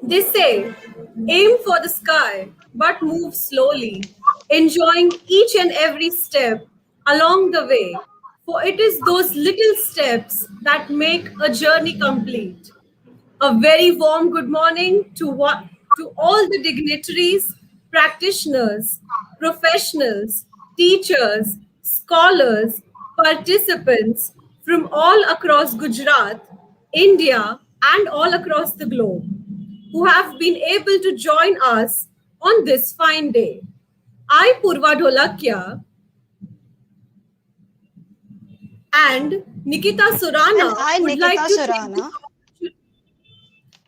They say, aim for the sky, but move slowly, enjoying each and every step along the way, for it is those little steps that make a journey complete. A very warm good morning to all the dignitaries, practitioners, professionals, teachers, scholars, participants from all across Gujarat, India, and all across the globe who have been able to join us on this fine day. I, Purva Dholakia, and Nikita And Surana I, Nikita Surana,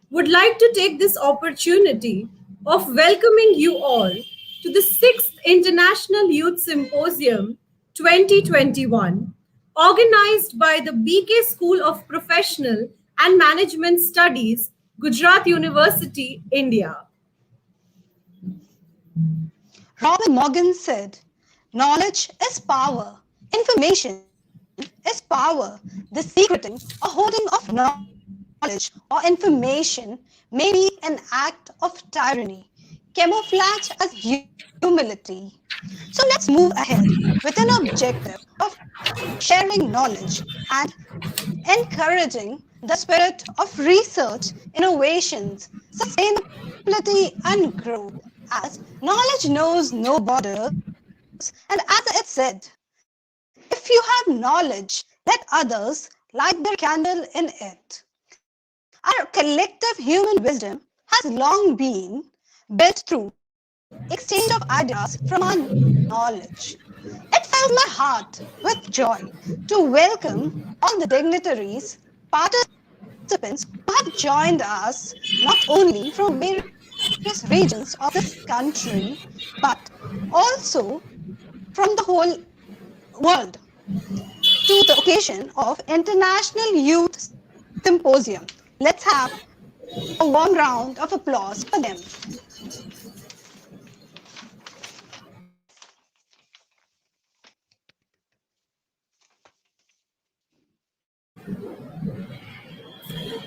would like to take this opportunity of welcoming you all to the 6th International Youth Symposium 2021, organized by the B.K. School of Professional and Management Studies, Gujarat University, India. Robert Morgan said, knowledge is power, information is power. The secreting or holding of knowledge or information may be an act of tyranny, camouflaged as humility. So let's move ahead with an objective of sharing knowledge and encouraging the spirit of research, innovations, sustainability, and growth. As knowledge knows no borders, and as it said, if you have knowledge, let others light their candle in it. Our collective human wisdom has long been built through exchange of ideas from our knowledge. It fills my heart with joy to welcome all the dignitaries, participants who have joined us not only from various regions of this country, but also from the whole world to the occasion of International Youth Symposium. Let's have a warm round of applause for them.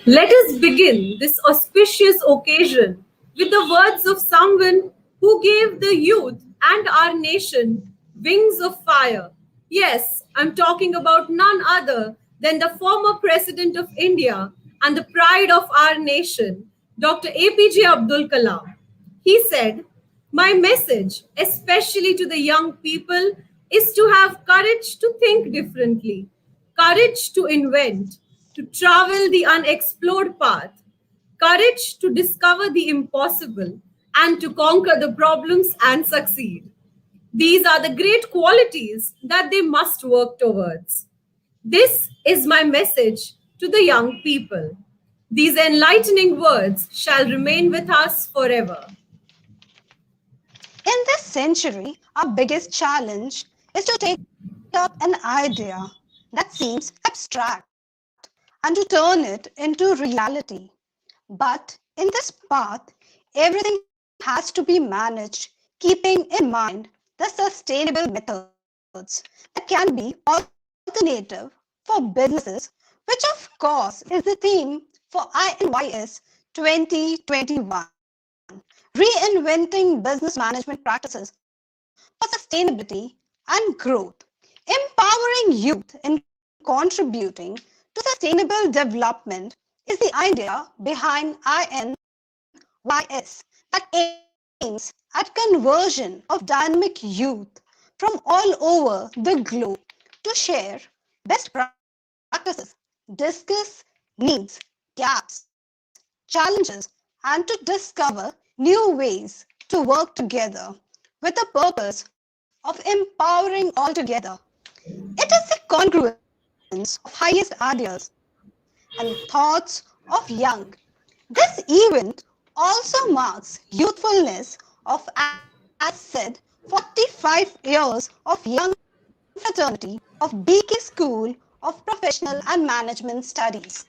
Let us begin this auspicious occasion with the words of someone who gave the youth and our nation wings of fire. Yes, I'm talking about none other than the former President of India and the pride of our nation, Dr. APJ Abdul Kalam. He said, my message, especially to the young people, is to have courage to think differently, courage to invent, to travel the unexplored path, courage to discover the impossible, and to conquer the problems and succeed. These are the great qualities that they must work towards. This is my message to the young people. These enlightening words shall remain with us forever. In this century, our biggest challenge is to take up an idea that seems abstract and to turn it into reality. But in this path, everything has to be managed, keeping in mind the sustainable methods that can be alternative for businesses, which of course is the theme for INYS 2021. Reinventing business management practices for sustainability and growth. Empowering youth in contributing to sustainable development is the idea behind INYS that aims at conversion of dynamic youth from all over the globe to share best practices, discuss needs, gaps, challenges, and to discover new ways to work together with the purpose of empowering all together. It is the congruence of highest ideas and thoughts of young. This event also marks youthfulness of, as said, 45 years of young fraternity of B.K. School of Professional and Management Studies.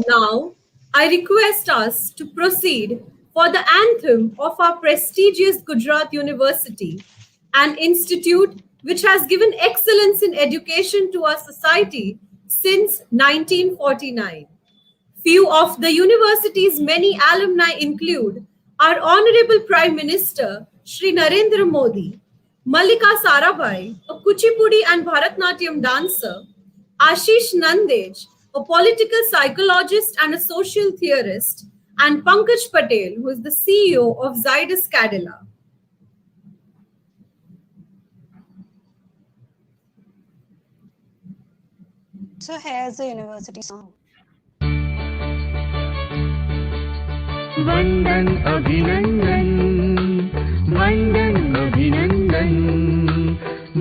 Now, I request us to proceed for the anthem of our prestigious Gujarat University, an institute which has given excellence in education to our society since 1949. Few of the university's many alumni include our Honorable Prime Minister, Shri Narendra Modi, Mallika Sarabhai, a Kuchipudi and Bharatnatyam dancer, Ashish Nandej, a political psychologist and a social theorist, and Pankaj Patel, who is the CEO of Zydus Cadila. So here's the university song. वंदन अभिनंदन वंदन अभिनंदन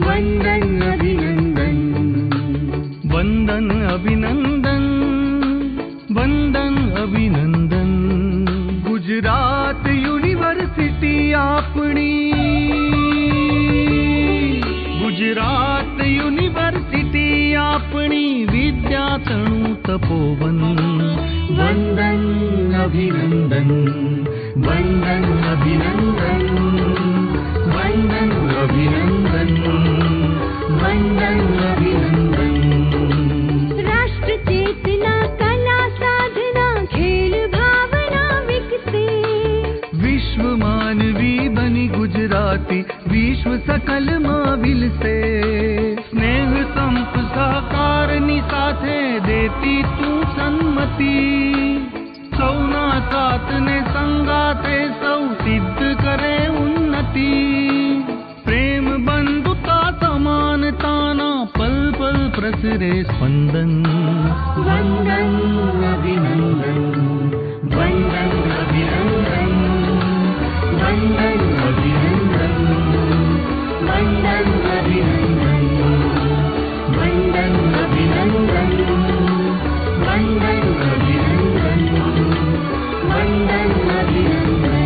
वंदन अभिनंदन वंदन अभिनंदन वंदन अभिनंदन गुजरात यूनिवर्सिटी आपणी गुजरात यूनिवर्सिटी आपणी विद्यातणु तपोवन वंदन अभिनंदन वंदन अभिनंदन वंदन अभिनंदन वंदन अभिनंदन राष्ट्र चेतना कला साधना खेल भावना विकसे विश्व मानवी बनी गुजराती विश्व सकल માં વિલસે સ્નેહ સંપ સહકારની સાથે દેતી તું સન્મતિ સૌના સાથને સંગાતે સૌ સિદ્ધ કરે ઉન્નતિ પ્રેમ બંધુતા સમાનતાના પલ પલ પ્રસરે સ્પંદન વંદન અભિનંદન વંદન અભિનંદન वंदन अभिनंदन वंदन अभिनंदन वंदन अभिनंदन वंदन अभिनंदन वंदन अभिनंदन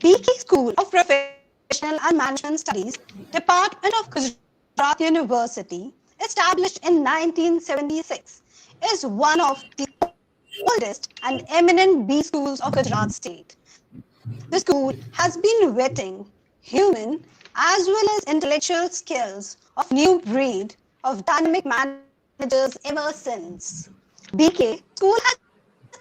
B.K. School of Professional and Management Studies, Department of Gujarat University, established in 1976, is one of the oldest and eminent B schools of Gujarat state. The school has been whetting human as well as intellectual skills of new breed of dynamic managers ever since. B.K. School has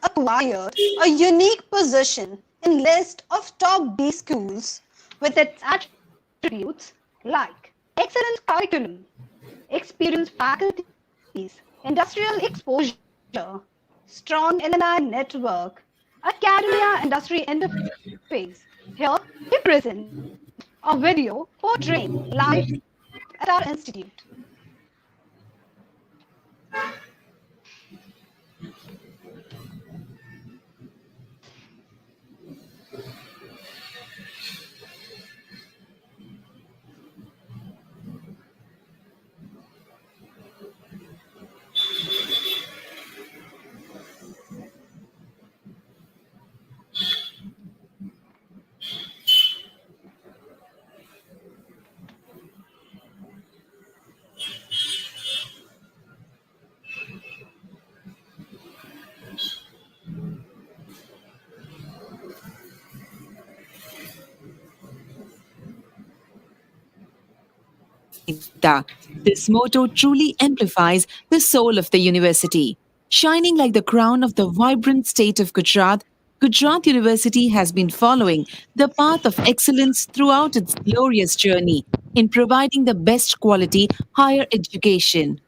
acquired a unique position in list of top B schools with its attributes like excellent curriculum, experienced faculties, industrial exposure, strong alumni network, academia industry interface. Here we present a video portraying life at our institute. This motto truly amplifies the soul of the university. Shining like the crown of the vibrant state of Gujarat, Gujarat University has been following the path of excellence throughout its glorious journey in providing the best quality higher education.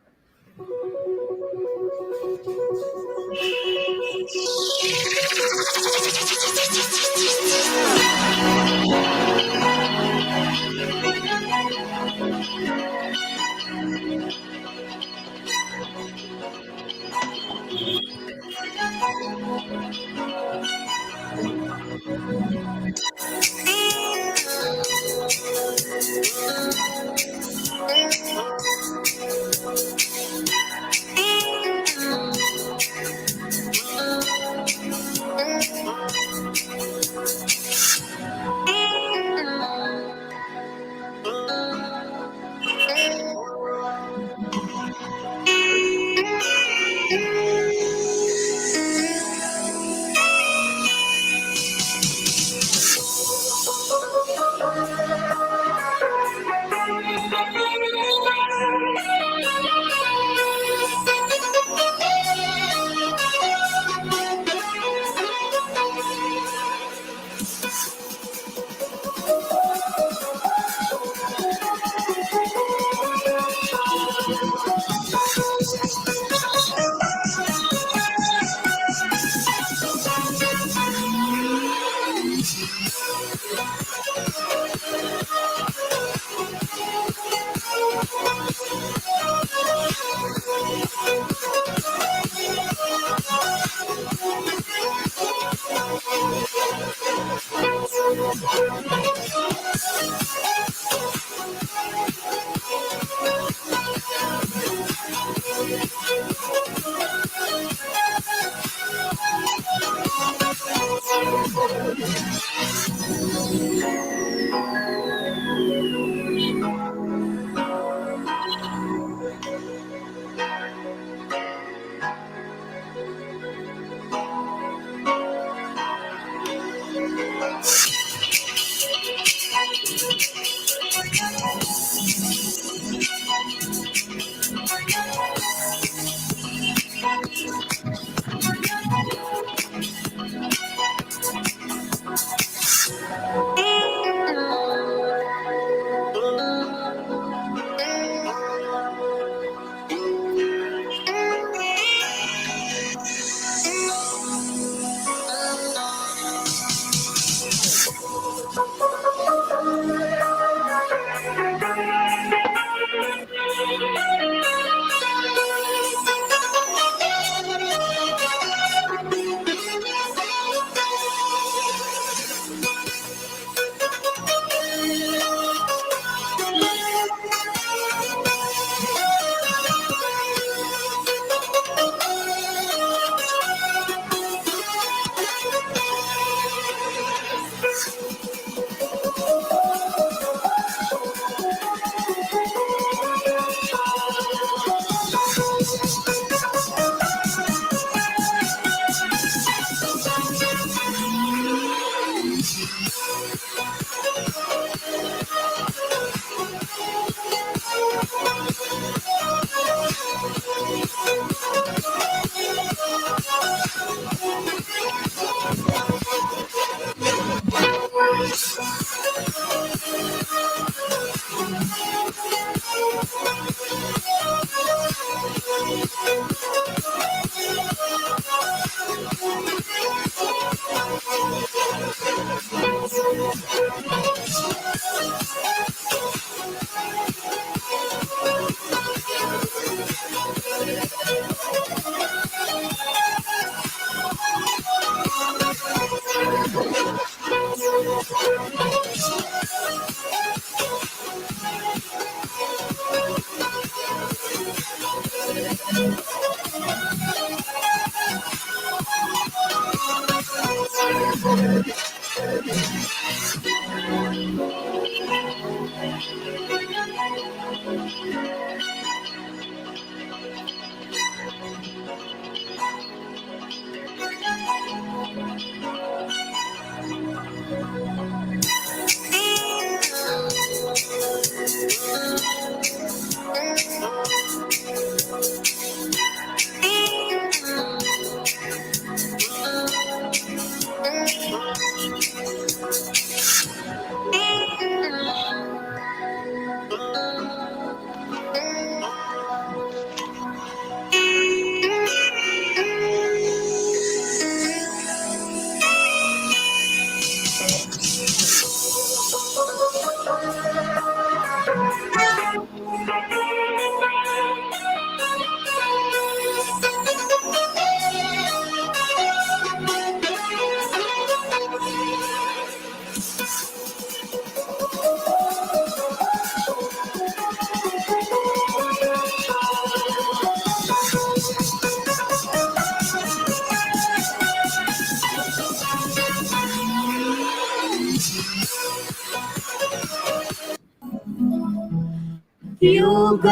योग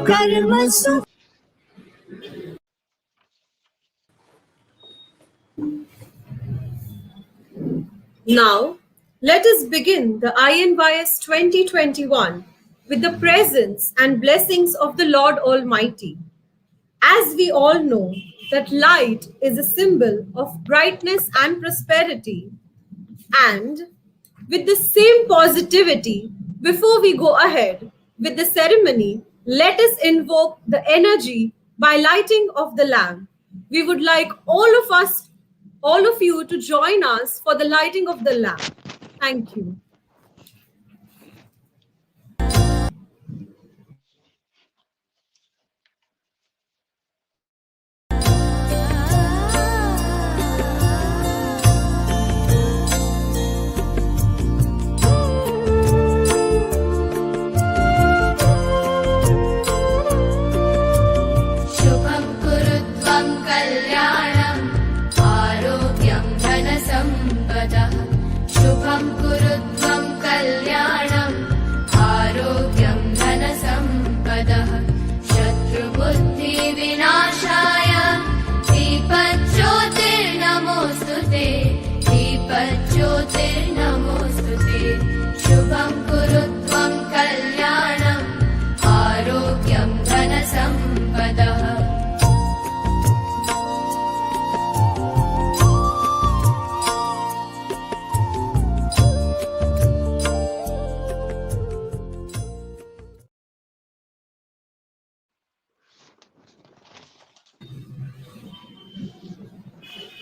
कर्मसु Now, let us begin the INYS 2021 with the presence and blessings of the Lord Almighty. As we all know, that light is a symbol of brightness and prosperity. And with the same positivity, before we go ahead with the ceremony, let us invoke the energy by lighting of the lamp. We would like all of you to join us for the lighting of the lamp. Thank you. शुभं कुरुत्वं कल्याणम् आरोग्यं धनसम्पदः शुभं कुरुत्वं कल्याणम् आरोग्यं धनसम्पदः शत्रुबुद्धिविनाशाय दीपज्योतिर्नमोऽस्तु ते दीपज्योतिर्नमोऽस्तु ते शुभं कुरुत्वं कल्याणम् आरोग्यं धनसम्पदः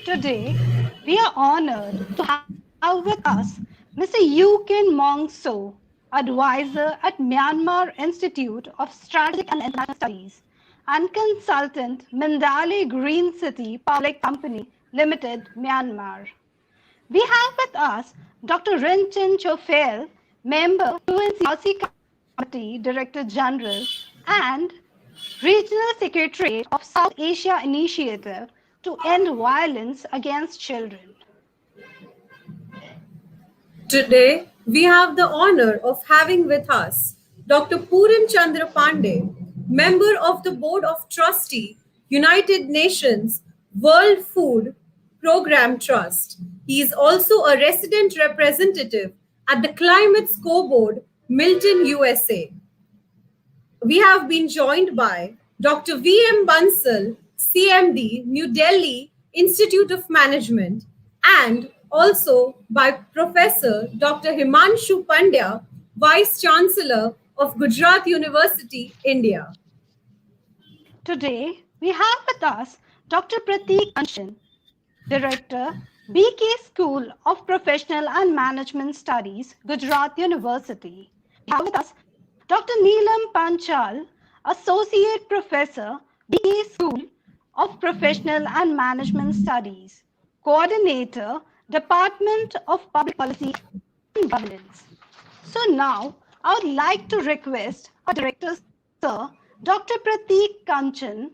Today, we are honored to have with us Mr. Yukin Mongso, advisor at Myanmar Institute of Strategic and International Studies and consultant Mandalay Green City Public Company Limited, Myanmar. We have with us Dr. Rinchen Chofel, member UNCRC Committee Director General and Regional Secretary of South Asia Initiative to End Violence Against Children. Today, we have the honor of having with us Dr. Puran Chandra Pandey, member of the Board of Trustee, United Nations World Food Program Trust. He is also a resident representative at the Climate Scoreboard, Milton, USA. We have been joined by Dr. V.M. Bansal, CMD, New Delhi Institute of Management, and also by Professor Dr. Himanshu Pandya, Vice Chancellor of Gujarat University, India. Today, we have with us Dr. Prateek Kanchan, Director, B.K.School of Professional and Management Studies, Gujarat University. We have with us Dr. Neelam Panchal, Associate Professor, B.K.School of Professional and Management Studies, Coordinator, Department of Public Policy and Governance. So now, I would like to request our Director, Sir, Dr. Prateek Kanchan,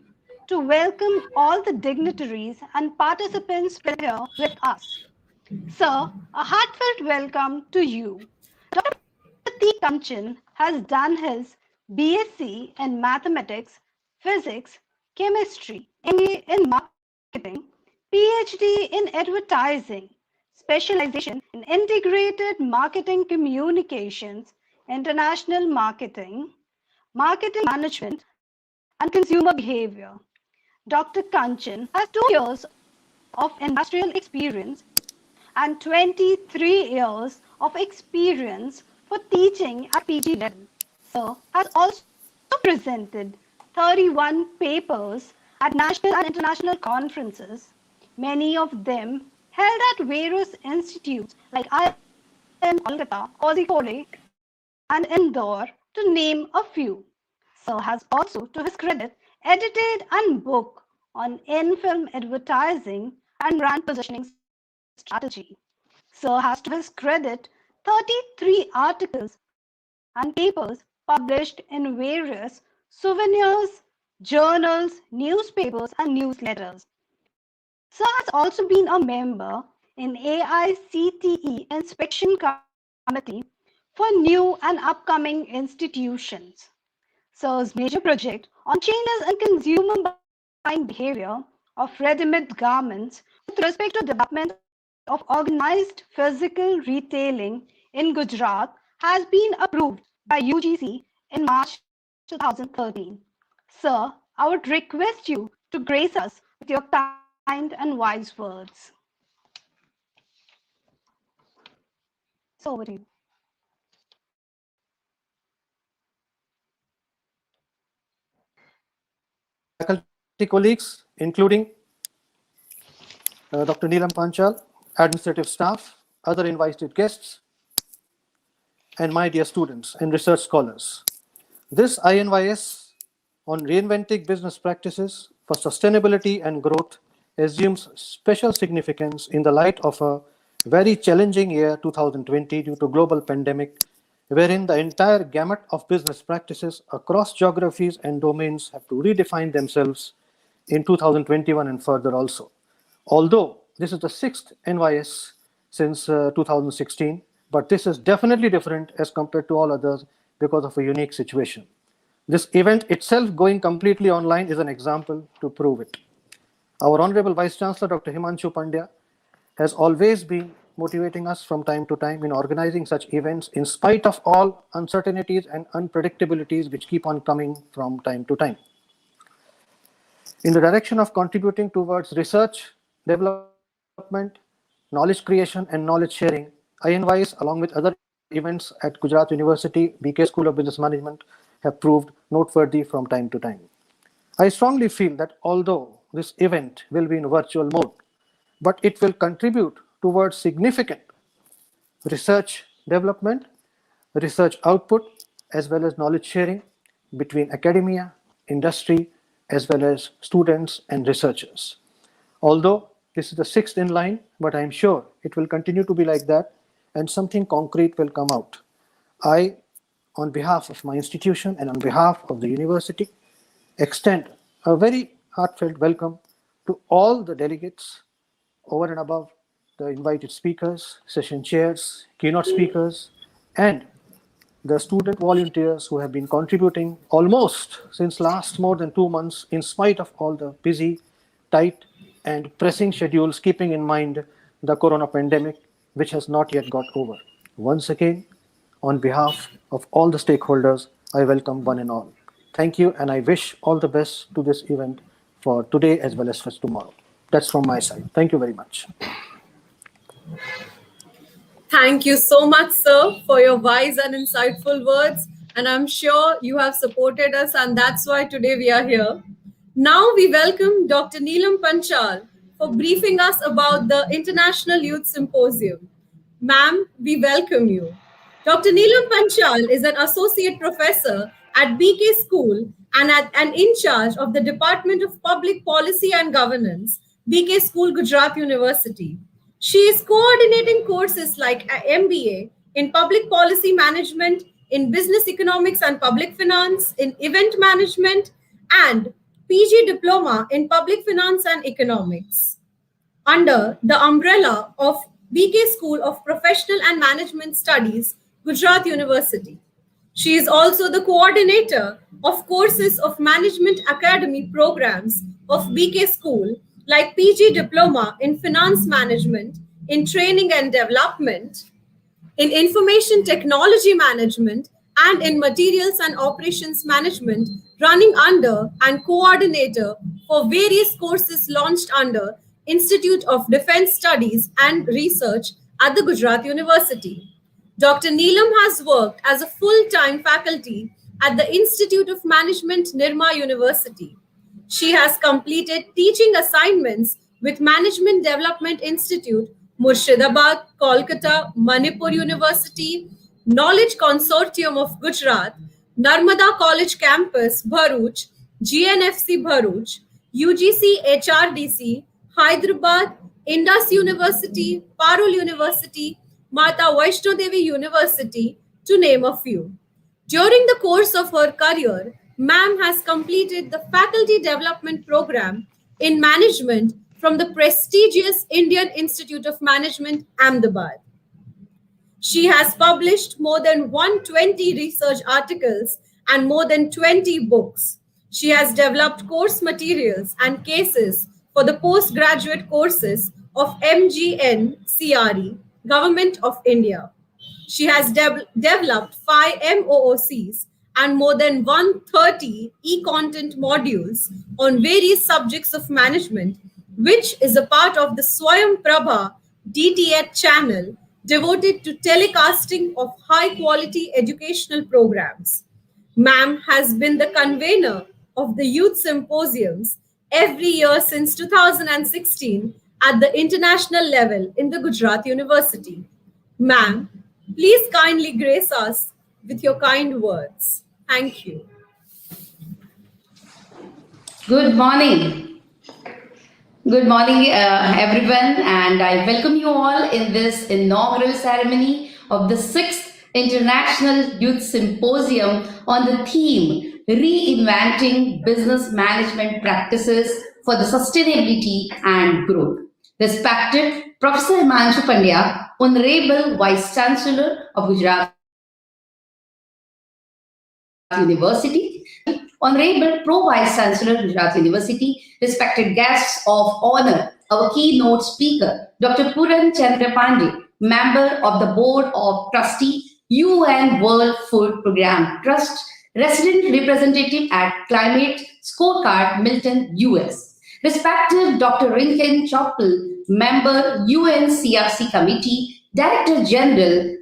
to welcome all the dignitaries and participants here with us. Sir, a heartfelt welcome to you. Dr. Prateek Kanchan has done his BSc in Mathematics, Physics, Chemistry, MA in Marketing, PhD in Advertising, specialization in Integrated Marketing Communications, International Marketing, Marketing Management, and Consumer Behavior. Dr. Kanchan has 2 years of industrial experience and 23 years of experience for teaching at PG level. Sir has also presented 31 papers at national and international conferences, many of them held at various institutes like IIM Kolkata, Kozhikode, and Indore, to name a few. Sir has also, to his credit, edited a book on in-film advertising and brand positioning strategy. Sir has, to his credit, 33 articles and papers published in various souvenirs, journals, newspapers, and newsletters. Sir has also been a member in AICTE Inspection Committee for new and upcoming institutions. Sir's major project on changes in consumer buying behavior of ready-made garments with respect to development of organized physical retailing in Gujarat has been approved by UGC in March 2013. Sir, I would request you to grace us with your kind and wise words. So over to you. Faculty colleagues, including Dr. Neelam Panchal, administrative staff, other invited guests, and my dear students and research scholars. This INYS on reinventing business practices for sustainability and growth assumes special significance in the light of a very challenging year 2020 due to global pandemic, wherein the entire gamut of business practices across geographies and domains have to redefine themselves in 2021 and further also. Although this is the sixth NYS since 2016, but this is definitely different as compared to all others because of a unique situation. This event itself going completely online is an example to prove it. Our Honorable Vice Chancellor, Dr. Himanshu Pandya, has always been motivating us from time to time in organizing such events in spite of all uncertainties and unpredictabilities which keep on coming from time to time. In the direction of contributing towards research, development, knowledge creation, and knowledge sharing, INYS, along with other events at Gujarat University, B.K. School of Business Management, have proved noteworthy from time to time. I strongly feel that although this event will be in virtual mode, but it will contribute towards significant research development, research output, as well as knowledge sharing between academia, industry, as well as students and researchers. Although this is the sixth in line, but I'm sure it will continue to be like that and something concrete will come out. I, on behalf of my institution and on behalf of the university, extend a very heartfelt welcome to all the delegates over and above the invited speakers, session chairs, keynote speakers, and the student volunteers who have been contributing almost since last more than 2 months in spite of all the busy, tight, and pressing schedules, keeping in mind the corona pandemic, which has not yet got over. Once again, on behalf of all the stakeholders, I welcome one and all. Thank you, and I wish all the best to this event for today as well as for tomorrow. That's from my side. Thank you very much. Thank you so much, sir, for your wise and insightful words. And I'm sure you have supported us, and that's why today we are here. Now we welcome Dr. Neelam Panchal for briefing us about the International Youth Symposium. Ma'am, we welcome you. Dr. Neelam Panchal is an associate professor at B.K. School and in charge of the Department of Public Policy and Governance, B.K. School, Gujarat University. She is coordinating courses like MBA in Public Policy Management, in Business Economics and Public Finance, in Event Management, and PG Diploma in Public Finance and Economics under the umbrella of B.K. School of Professional and Management Studies, Gujarat University. She is also the coordinator of courses of Management Academy programs of B.K. School, like PG Diploma in Finance Management, in Training and Development, in Information Technology Management, and in Materials and Operations Management, running under and coordinator for various courses launched under Institute of Defence Studies and Research at the Gujarat University. Dr. Neelam has worked as a full-time faculty at the Institute of Management, Nirma University. She has completed teaching assignments with Management Development Institute, Murshidabad, Kolkata, Manipur University, Knowledge Consortium of Gujarat, Narmada College Campus, Bharuch, GNFC Bharuch, UGC HRDC, Hyderabad, Indus University, Parul University, Mata Vaishno Devi University, to name a few. During the course of her career, Ma'am has completed the Faculty Development Program in Management from the prestigious Indian Institute of Management, Ahmedabad. She has published more than 120 research articles and more than 20 books. She has developed course materials and cases for the postgraduate courses of MGN CRE, Government of India. She has developed 5 MOOCs and more than 130 e-content modules on various subjects of management, which is a part of the Swayam Prabha DTH channel devoted to telecasting of high-quality educational programs. Ma'am has been the convener of the youth symposiums every year since 2016 at the international level in the Gujarat University. Ma'am, please kindly grace us with your kind words. Thank you. Good morning. Good morning, everyone, and I welcome you all in this inaugural ceremony of the 6th International Youth Symposium on the theme Reinventing Business Management Practices for the Sustainability and Growth. Respected Professor Himanshu Pandya, Honorable Vice Chancellor of Gujarat University, Honorable Pro Vice Chancellor, Gujarat University, respected guests of honor, our keynote speaker, Dr. Puran Chandra Pandey, Member of the Board of Trustee, UN World Food Programme Trust, Resident Representative at Climate Scorecard, Milton, US. Respected Dr. Rinken Choppel, Member, UNCRC Committee, Director General,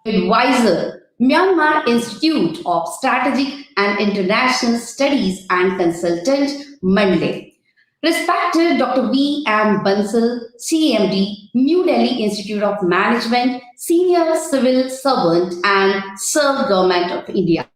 Advisor, Myanmar Institute of Strategic and International Studies and Consultant, Mandalay. Respected Dr. V.M. Bansal, CMD, New Delhi Institute of Management, Senior Civil Servant and Served Government of India.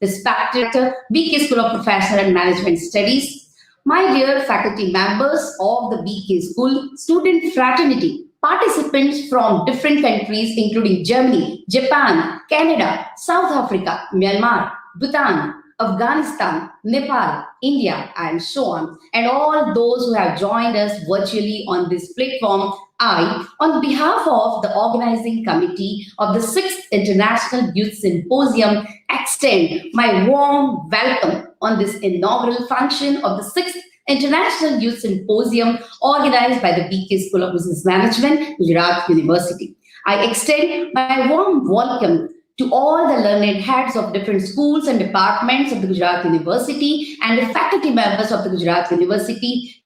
Respected B.K.School of Professional and Management Studies, my dear faculty members of the B.K.School student fraternity, participants from different countries including Germany, Japan, Canada, South Africa, Myanmar, Bhutan, Afghanistan, Nepal, India, and so on, and all those who have joined us virtually on this platform, I, on behalf of the organizing committee of the 6th International Youth Symposium, extend my warm welcome on this inaugural function of the 6th International Youth Symposium organized by the B.K. School of Business Management, Gujarat University. I extend my warm welcome to all the learned heads of different schools and departments of the Gujarat University and the faculty members of the Gujarat University,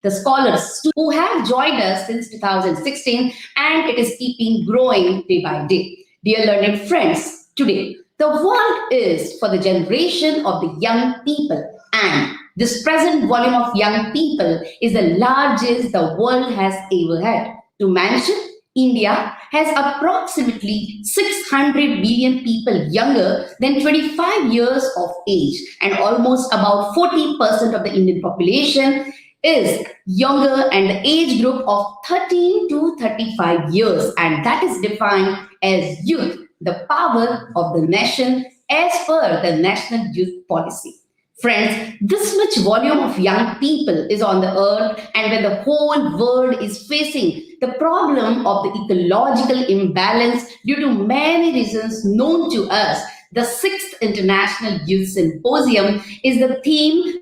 the scholars who have joined us since 2016, and it is keeping growing day by day. Dear learned friends, today, the world is for the generation of the young people, and this present volume of young people is the largest the world has ever had. To mention, India has approximately 600 million people younger than 25 years of age, and almost about 40% of the Indian population is younger and the age group of 13 to 35 years, and that is defined as youth, the power of the nation as per the National Youth Policy. Friends, this much volume of young people is on the earth, and when the whole world is facing the problem of the ecological imbalance due to many reasons known to us, the 6th International Youth Symposium is the theme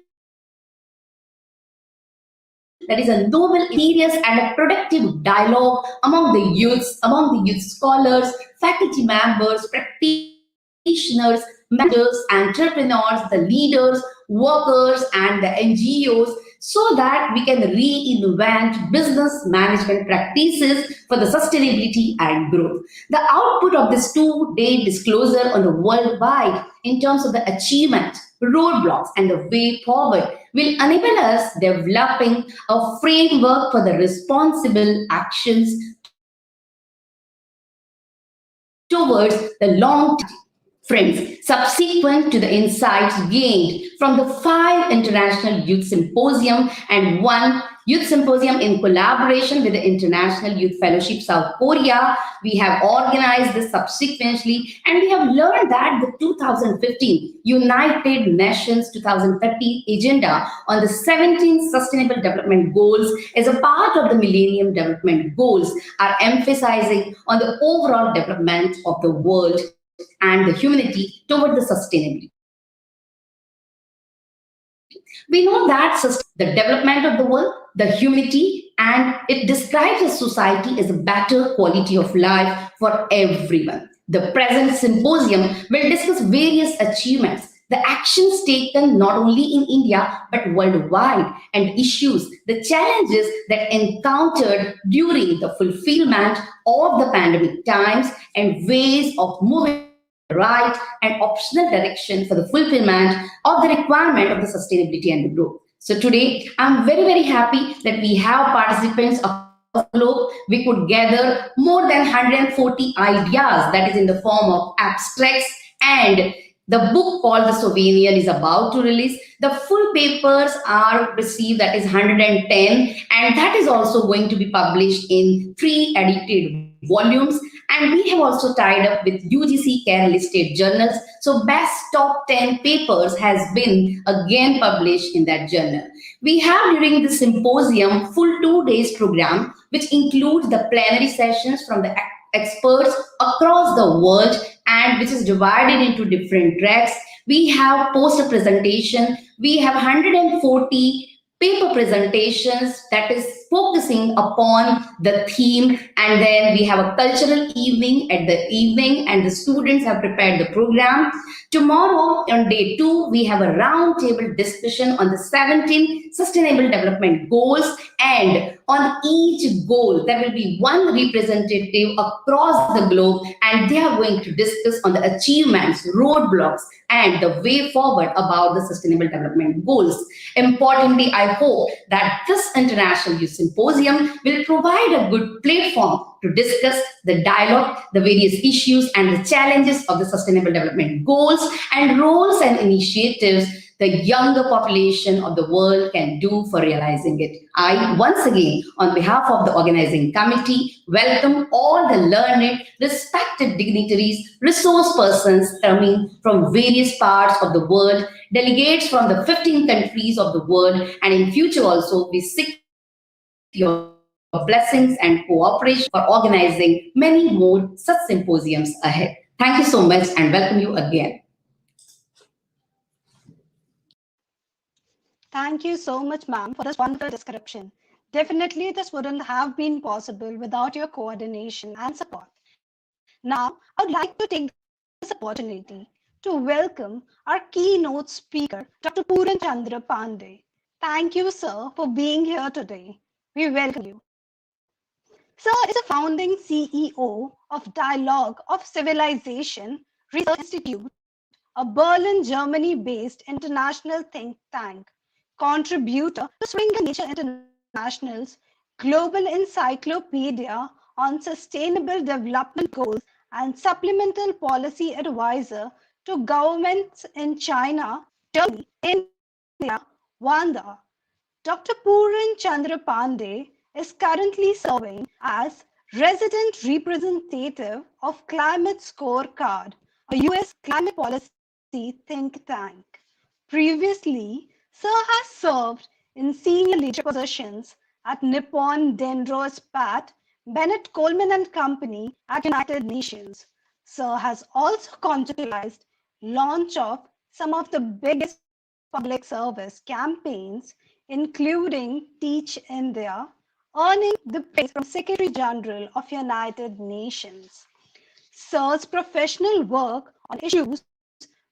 that is a noble, serious, and a productive dialogue among the youths, among the youth scholars, faculty members, practitioners, managers, entrepreneurs, the leaders, workers, and the NGOs, so that we can reinvent business management practices for the sustainability and growth. The output of this 2-day disclosure on the worldwide in terms of the achievement, roadblocks, and the way forward will enable us developing a framework for the responsible actions towards the long term. Friends, subsequent to the insights gained from the 5 International Youth Symposium and 1 Youth Symposium in collaboration with the International Youth Fellowship South Korea. We have organized this subsequently, and we have learned that the 2015 United Nations 2030 agenda on the 17 Sustainable Development Goals as a part of the Millennium Development Goals are emphasizing on the overall development of the world and the humanity toward the sustainability. We know that the development of the world, the humanity, and it describes a society as a better quality of life for everyone. The present symposium will discuss various achievements, the actions taken not only in India but worldwide, and issues, the challenges that encountered during the fulfillment of the pandemic times, and ways of moving right and optional direction for the fulfillment of the requirement of the sustainability and the growth. So today, I'm very, very happy that we have participants across the globe. We could gather more than 140 ideas, that is in the form of abstracts, and the book called The Souvenir is about to release. The full papers are received, that is 110, and that is also going to be published in 3 edited volumes. And we have also tied up with UGC Care listed journals. So best top 10 papers has been again published in that journal. We have during the symposium full 2 days program, which includes the plenary sessions from the experts across the world, and which is divided into different tracks. We have poster presentation. We have 140 paper presentations that is focusing upon the theme, and then we have a cultural evening at the evening, and the students have prepared the program. Tomorrow on day 2, we have a round table discussion on the 17 sustainable development goals, and on each goal there will be one representative across the globe, and they are going to discuss on the achievements, roadblocks, and the way forward about the sustainable development goals. Importantly, I hope that this International Youth Symposium will provide a good platform to discuss the dialogue, the various issues and the challenges of the sustainable development goals, and roles and initiatives the younger population of the world can do for realizing it. I, once again, on behalf of the organizing committee, welcome all the learned, respected dignitaries, resource persons coming from various parts of the world, delegates from the 15 countries of the world, and in future also we seek your blessings and cooperation for organizing many more such symposiums ahead. Thank you so much and welcome you again. Thank you so much, ma'am, for this wonderful description. Definitely, this wouldn't have been possible without your coordination and support. Now, I would like to take this opportunity to welcome our keynote speaker, Dr. Puran Chandra Pandey. Thank you, sir, for being here today. We welcome you. Sir is a founding CEO of Dialogue of Civilization Research Institute, a Berlin, Germany-based international think tank, contributor to Springer Nature International's Global Encyclopedia on Sustainable Development Goals, and supplemental policy advisor to governments in China, Germany, India, Rwanda. Dr. Puran Chandra Pandey is currently serving as resident representative of Climate Scorecard, a US climate policy think tank. Previously, Sir has served in senior leadership positions at Nippon Dendro Spat, Bennett Coleman and Company at United Nations. Sir has also contributed launch of some of the biggest public service campaigns, including Teach India, earning the praise from Secretary General of United Nations. Sir's professional work on issues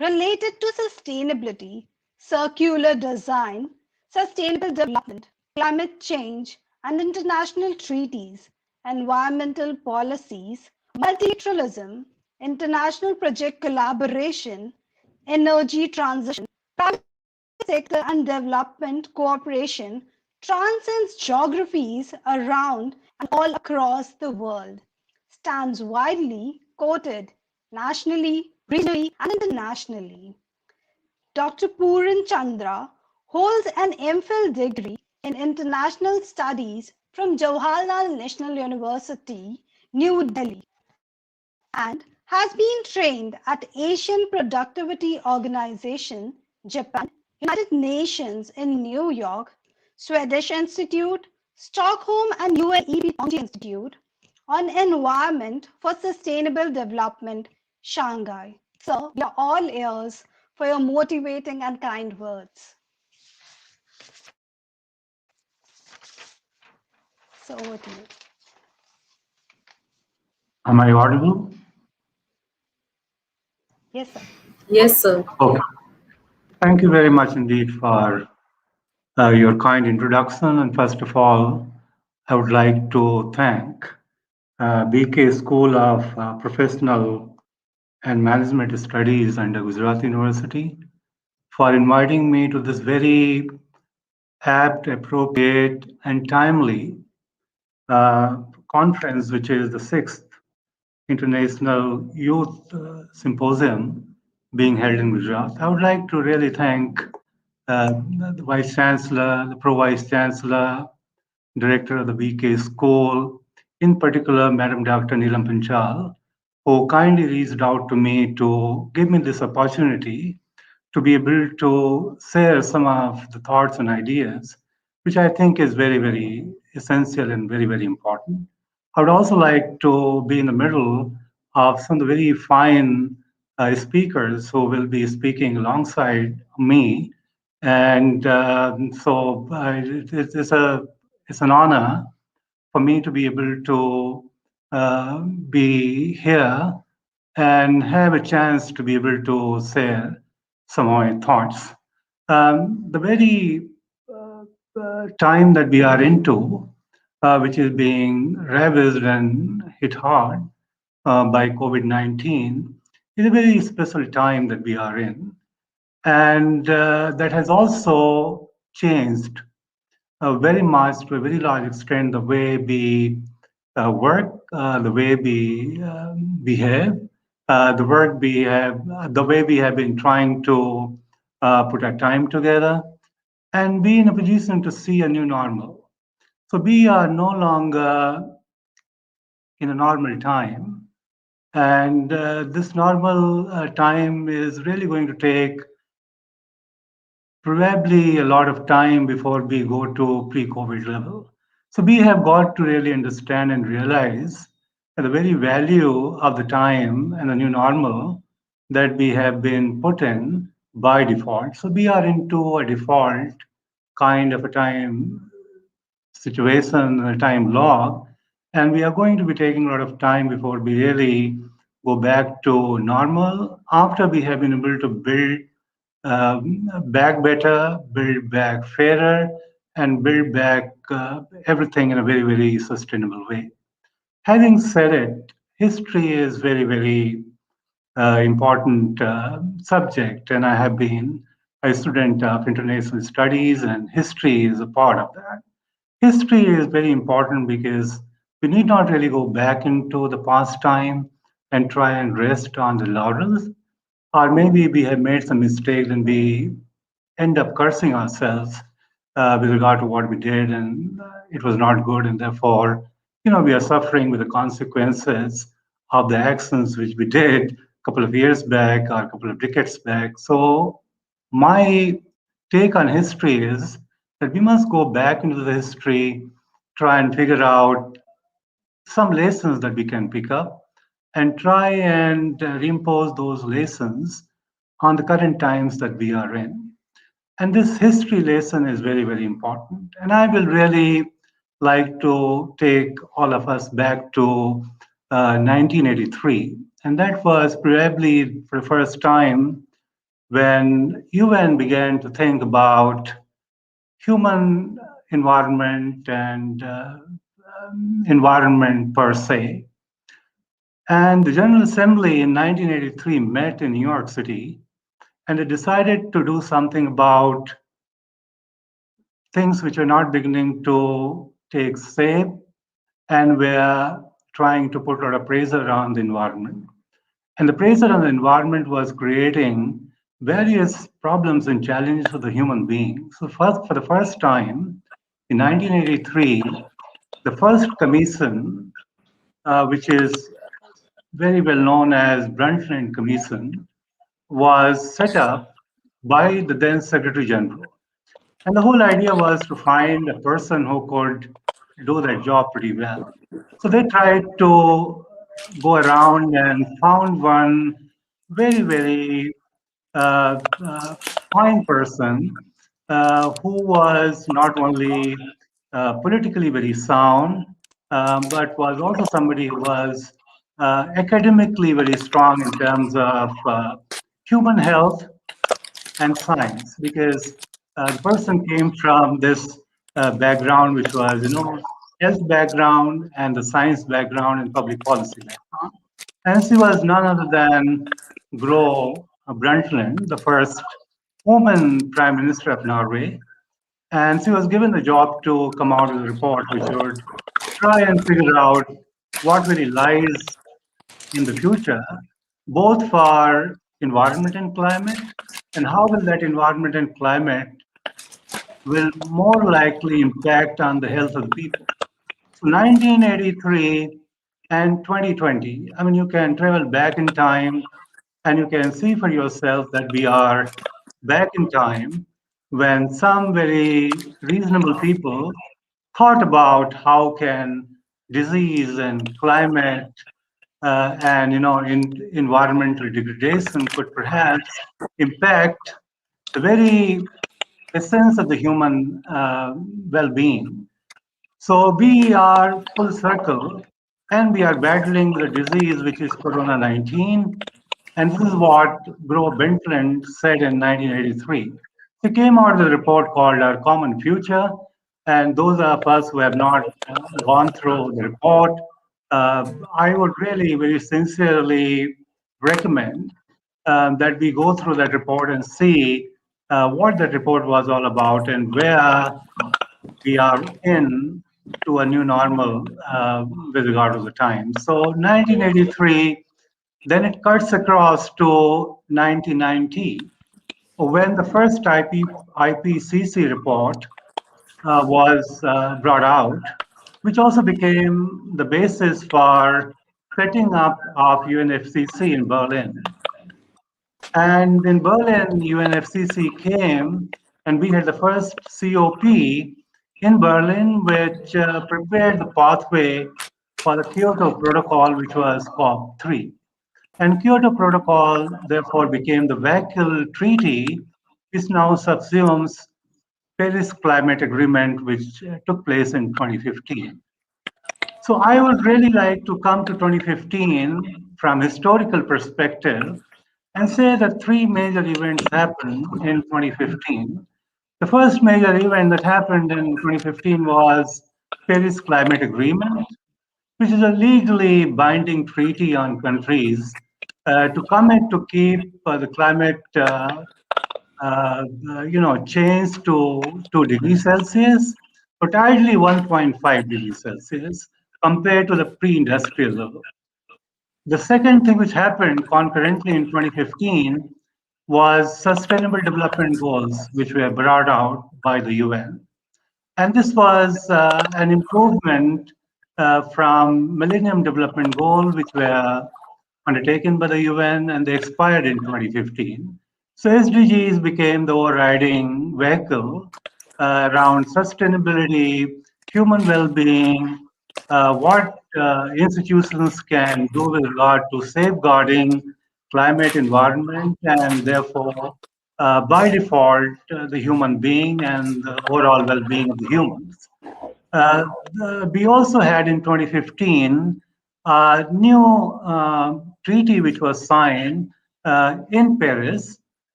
related to sustainability, circular design, sustainable development, climate change, and international treaties, environmental policies, multilateralism, international project collaboration, energy transition, private sector and development cooperation transcends geographies around and all across the world, stands widely quoted nationally, regionally, and internationally. Dr. Puran Chandra holds an MPhil degree in International Studies from Jawaharlal National University, New Delhi, and has been trained at Asian Productivity Organization, Japan, United Nations in New York, Swedish Institute, Stockholm and UNEP Institute on Environment for Sustainable Development, Shanghai. Sir, we are all ears for your motivating and kind words. So over to you. Am I audible? Yes, sir. Yes, sir. Okay. Thank you very much indeed for your kind introduction. And first of all, I would like to thank B.K. School of Professional and Management Studies under Gujarat University for inviting me to this very apt, appropriate, and timely conference, which is the 6th International Youth Symposium being held in Gujarat. I would like to really thank the Vice Chancellor, the Pro Vice Chancellor, Director of the B.K. School, in particular, Madam Dr. Neelam Panchal, who kindly reached out to me to give me this opportunity to be able to share some of the thoughts and ideas, which I think is very, very essential and very, very important. I would also like to be in the middle of some of the very fine speakers who will be speaking alongside me. And it's an honor for me to be able to be here and have a chance to be able to share some of my thoughts. The very time that we are into, which is being ravaged and hit hard by COVID-19, is a very special time that we are in. And that has also changed very much, to a very large extent, the way we work, the way we behave, the way we have been trying to put our time together and be in a position to see a new normal. So we are no longer in a normal time. And this normal time is really going to take probably a lot of time before we go to pre-COVID level. So we have got to really understand and realize the very value of the time and the new normal that we have been put in by default. So we are into a default kind of a time situation, a time log, and we are going to be taking a lot of time before we really go back to normal after we have been able to build back better, build back fairer, and build back everything in a very, very sustainable way. Having said it, history is very, very important subject, and I have been a student of international studies, and history is a part of that. History is very important because we need not really go back into the past time and try and rest on the laurels, or maybe we have made some mistakes and we end up cursing ourselves with regard to what we did, and it was not good, and therefore, we are suffering with the consequences of the actions which we did a couple of years back or a couple of decades back. So my take on history is that we must go back into the history, try and figure out some lessons that we can pick up, and try and reimpose those lessons on the current times that we are in. And this history lesson is very, very important. And I will really like to take all of us back to 1983. And that was probably for the first time when UN began to think about human environment and environment per se. And the General Assembly in 1983 met in New York City, and they decided to do something about things which are not beginning to take shape, and were trying to put a lot of pressure on the environment. And the pressure on the environment was creating various problems and challenges for the human being. So first, for the first time, in 1983, the first commission, which is very well known as Brundtland Commission, was set up by the then Secretary General. And the whole idea was to find a person who could do that job pretty well. So they tried to go around and found one very, very uh, fine person who was not only politically very sound, but was also somebody who was academically very strong in terms of human health and science, because the person came from this background, which was, health background and the science background and public policy background. And she was none other than Gro Brundtland, the first woman prime minister of Norway. And she was given the job to come out with a report which would try and figure out what really lies in the future, both for environment and climate, and how will that environment and climate will more likely impact on the health of the people. So 1983 and 2020, I mean, you can travel back in time and you can see for yourself that we are back in time when some very reasonable people thought about how can disease and climate and environmental degradation could perhaps impact the very essence of the human well-being. So we are full circle, and we are battling the disease which is Corona 19. And this is what Gro Brundtland said in 1983. He came out with a report called Our Common Future. And those of us who have not gone through the report, I would really very sincerely recommend that we go through that report and see what that report was all about and where we are in to a new normal with regard to the time. So 1983, then it cuts across to 1990, when the first IPCC report was brought out, which also became the basis for setting up of UNFCCC in Berlin. And in Berlin, UNFCCC came, and we had the first COP in Berlin, which prepared the pathway for the Kyoto Protocol, which was COP3. And Kyoto Protocol, therefore, became the vehicle treaty, which now subsumes Paris Climate Agreement, which took place in 2015. So I would really like to come to 2015 from historical perspective and say that three major events happened in 2015. The first major event that happened in 2015 was Paris Climate Agreement, which is a legally binding treaty on countries to commit to keep the climate change to 2 degrees Celsius, but ideally 1.5 degrees Celsius compared to the pre-industrial level. The second thing which happened concurrently in 2015 was Sustainable Development Goals, which were brought out by the UN. And this was an improvement from Millennium Development Goal, which were undertaken by the UN, and they expired in 2015. So SDGs became the overriding vehicle around sustainability, human well-being, what institutions can do with regard to safeguarding climate environment, and therefore, by default, the human being and the overall well-being of the humans. We also had in 2015 a new treaty which was signed in Paris,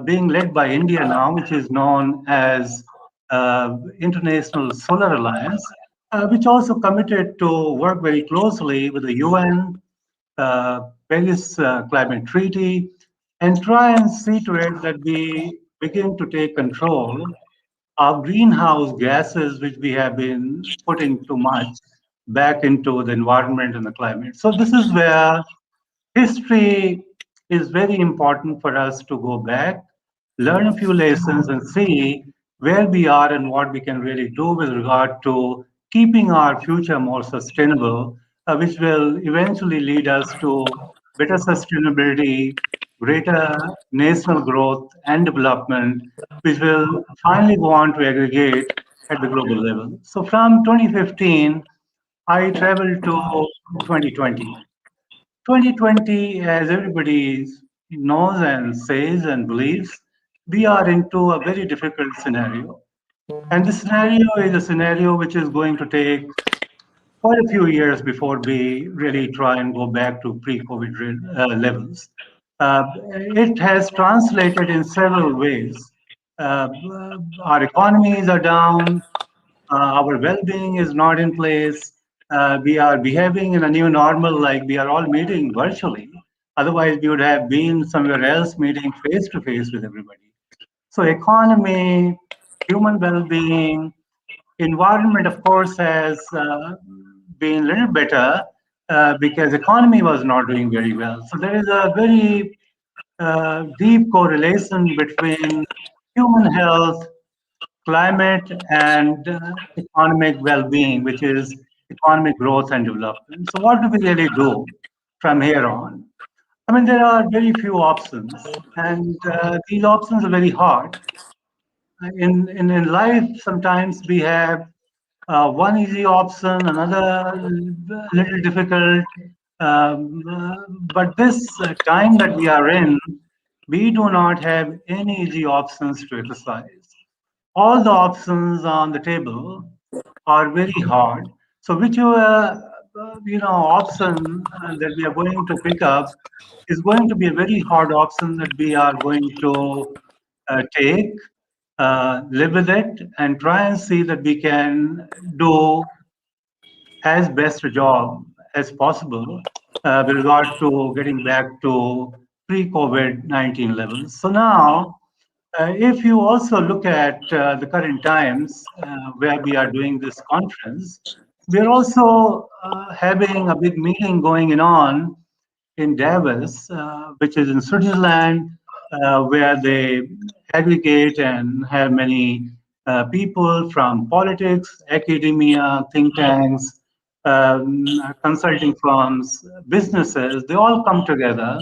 being led by India now, which is known as International Solar Alliance, which also committed to work very closely with the UN, Paris Climate Treaty, and try and see to it that we begin to take control of greenhouse gases, which we have been putting too much back into the environment and the climate. So this is where history is very important for us to go back, learn a few lessons, and see where we are and what we can really do with regard to keeping our future more sustainable, which will eventually lead us to better sustainability, greater national growth and development, which will finally go on to aggregate at the global level. So from 2015, I traveled to 2020. 2020, as everybody knows and says and believes, we are into a very difficult scenario. And this scenario is a scenario which is going to take quite a few years before we really try and go back to pre-COVID levels. It has translated in several ways. Uh, our economies are down, our well-being is not in place. We are behaving in a new normal, like we are all meeting virtually. Otherwise, we would have been somewhere else meeting face to face with everybody. So, economy, human well-being, environment, of course, has been a little better because economy was not doing very well. So there is a very deep correlation between human health, climate, and economic well-being, which is economic growth and development. So what do we really do from here on? I mean, there are very few options, and these options are very hard. In life, sometimes we have one easy option, another little difficult. But this time that we are in, we do not have any easy options to exercise. All the options on the table are very hard. So whichever option that we are going to pick up is going to be a very hard option that we are going to take, live with it, and try and see that we can do as best a job as possible with regard to getting back to pre-COVID-19 levels. So now, if you also look at the current times where we are doing this conference, we're also having a big meeting going on in Davos, which is in Switzerland, where they aggregate and have many people from politics, academia, think tanks, consulting firms, businesses. They all come together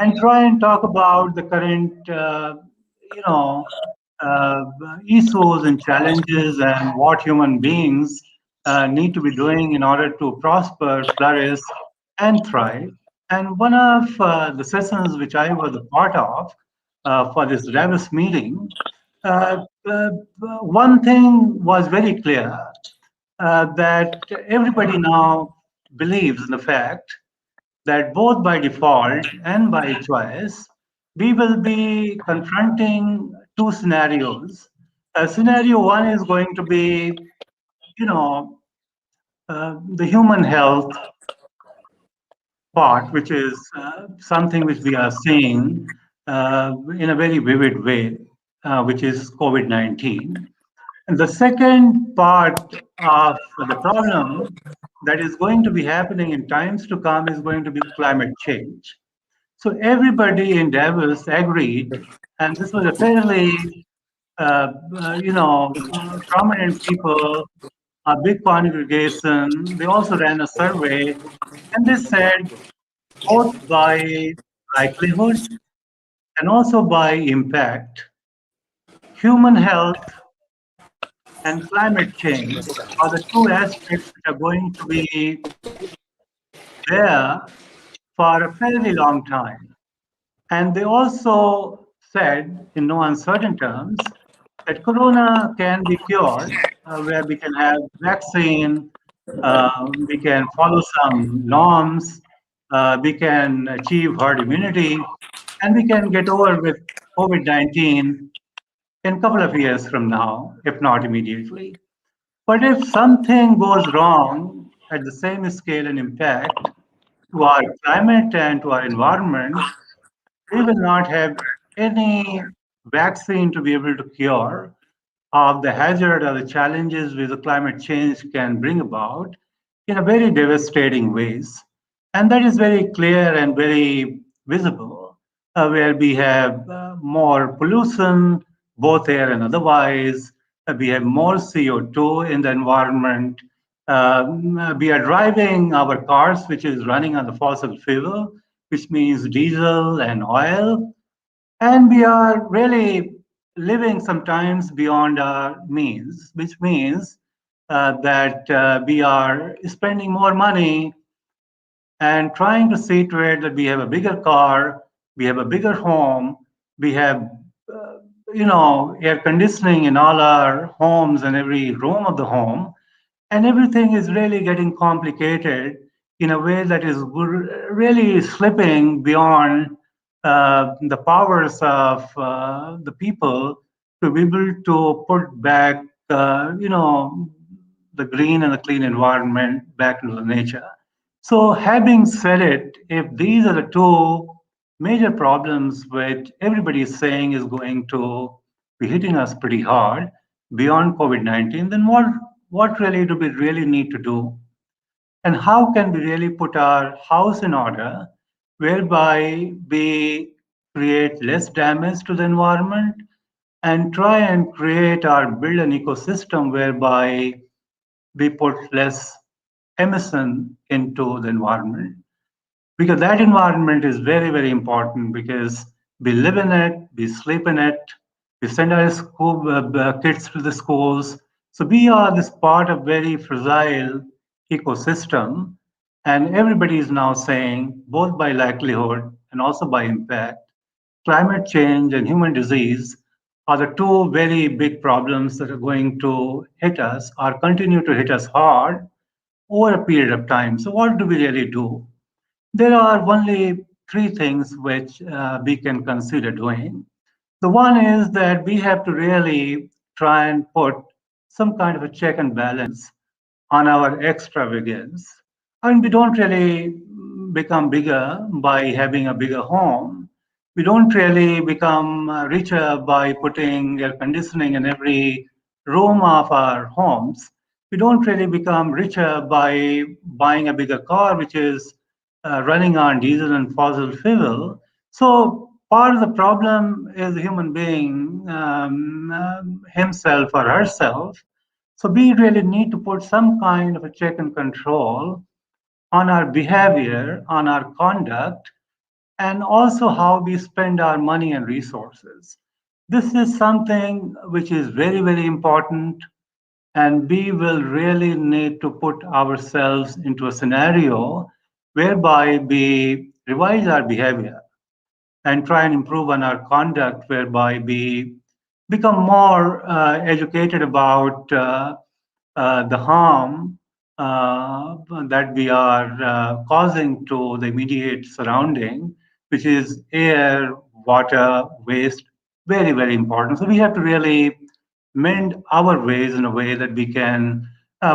and try and talk about the current, you know, uh, issues and challenges and what human beings need to be doing in order to prosper, flourish, and thrive. And one of the sessions which I was a part of for this Davos meeting, uh, uh, one thing was very clear that everybody now believes in the fact that both by default and by choice, we will be confronting two scenarios. Scenario one is going to be, you know, the human health part, which is something which we are seeing in a very vivid way, which is COVID 19. And the second part of the problem that is going to be happening in times to come is going to be climate change. So everybody in Davos agreed, and this was a fairly, prominent people, a big congregation. They also ran a survey, and they said both by likelihood and also by impact, human health and climate change are the two aspects which are going to be there for a fairly long time. And they also said, in no uncertain terms, that corona can be cured, where we can have vaccine, we can follow some norms, we can achieve herd immunity, and we can get over with COVID-19 in a couple of years from now, if not immediately. But if something goes wrong at the same scale and impact to our climate and to our environment, we will not have any vaccine to be able to cure of the hazard or the challenges which the climate change can bring about in a very devastating ways. And that is very clear and very visible, where we have more pollution, both air and otherwise. We have more CO2 in the environment. We are driving our cars, which is running on the fossil fuel, which means diesel and oil. And we are really living sometimes beyond our means, which means that we are spending more money and trying to see to it that we have a bigger car, we have a bigger home, we have, air conditioning in all our homes and every room of the home, and everything is really getting complicated in a way that is really slipping beyond the powers of the people to be able to put back, the green and the clean environment back into the nature. So, having said it, if these are the two major problems which everybody is saying is going to be hitting us pretty hard beyond COVID-19, then what really do we really need to do? And how can we really put our house in order whereby we create less damage to the environment and try and create or build an ecosystem whereby we put less emission into the environment, because that environment is very, very important, because we live in it, we sleep in it, we send our kids to the schools. So we are this part of very fragile ecosystem, and everybody is now saying, both by likelihood and also by impact, climate change and human disease are the two very big problems that are going to hit us or continue to hit us hard over a period of time. So what do we really do? There are only three things which we can consider doing. The one is that we have to really try and put some kind of a check and balance on our extravagance. And we don't really become bigger by having a bigger home. We don't really become richer by putting air conditioning in every room of our homes. We don't really become richer by buying a bigger car, which is running on diesel and fossil fuel. So part of the problem is the human being himself or herself. So we really need to put some kind of a check and control on our behavior, on our conduct, and also how we spend our money and resources. This is something which is very, very important, and we will really need to put ourselves into a scenario whereby we revise our behavior and try and improve on our conduct, whereby we become more educated about the harm that we are causing to the immediate surrounding, which is air, water, waste, very, very important. So we have to really mend our ways in a way that we can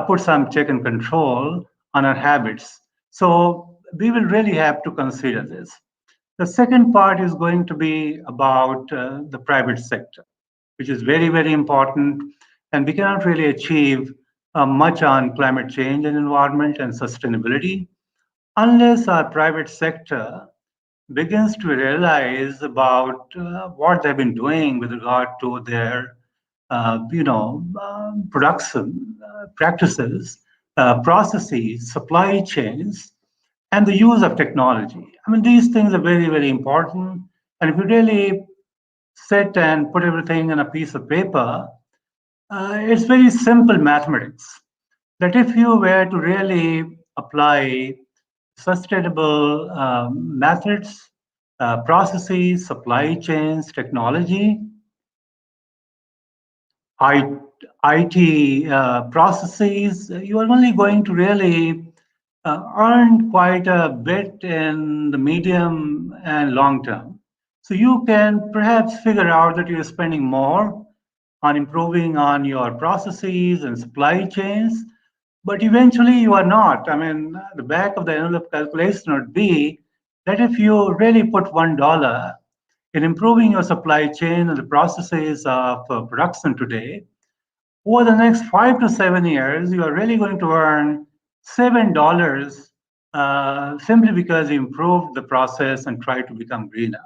put some check and control on our habits. So we will really have to consider this. The second part is going to be about the private sector, which is very, very important. And we cannot really achieve much on climate change and environment and sustainability unless our private sector begins to realize about what they've been doing with regard to their, production practices, processes, supply chains, and the use of technology. I mean, these things are very, very important. And if you really sit and put everything on a piece of paper, it's very simple mathematics. That if you were to really apply sustainable methods, processes, supply chains, technology, IT processes, you are only going to really earn quite a bit in the medium and long term. So you can perhaps figure out that you're spending more on improving on your processes and supply chains, but eventually you are not. I mean, the back of the envelope calculation would be that if you really put $1 in improving your supply chain and the processes of production today, over the next 5 to 7 years, you are really going to earn $7 simply because you improved the process and tried to become greener.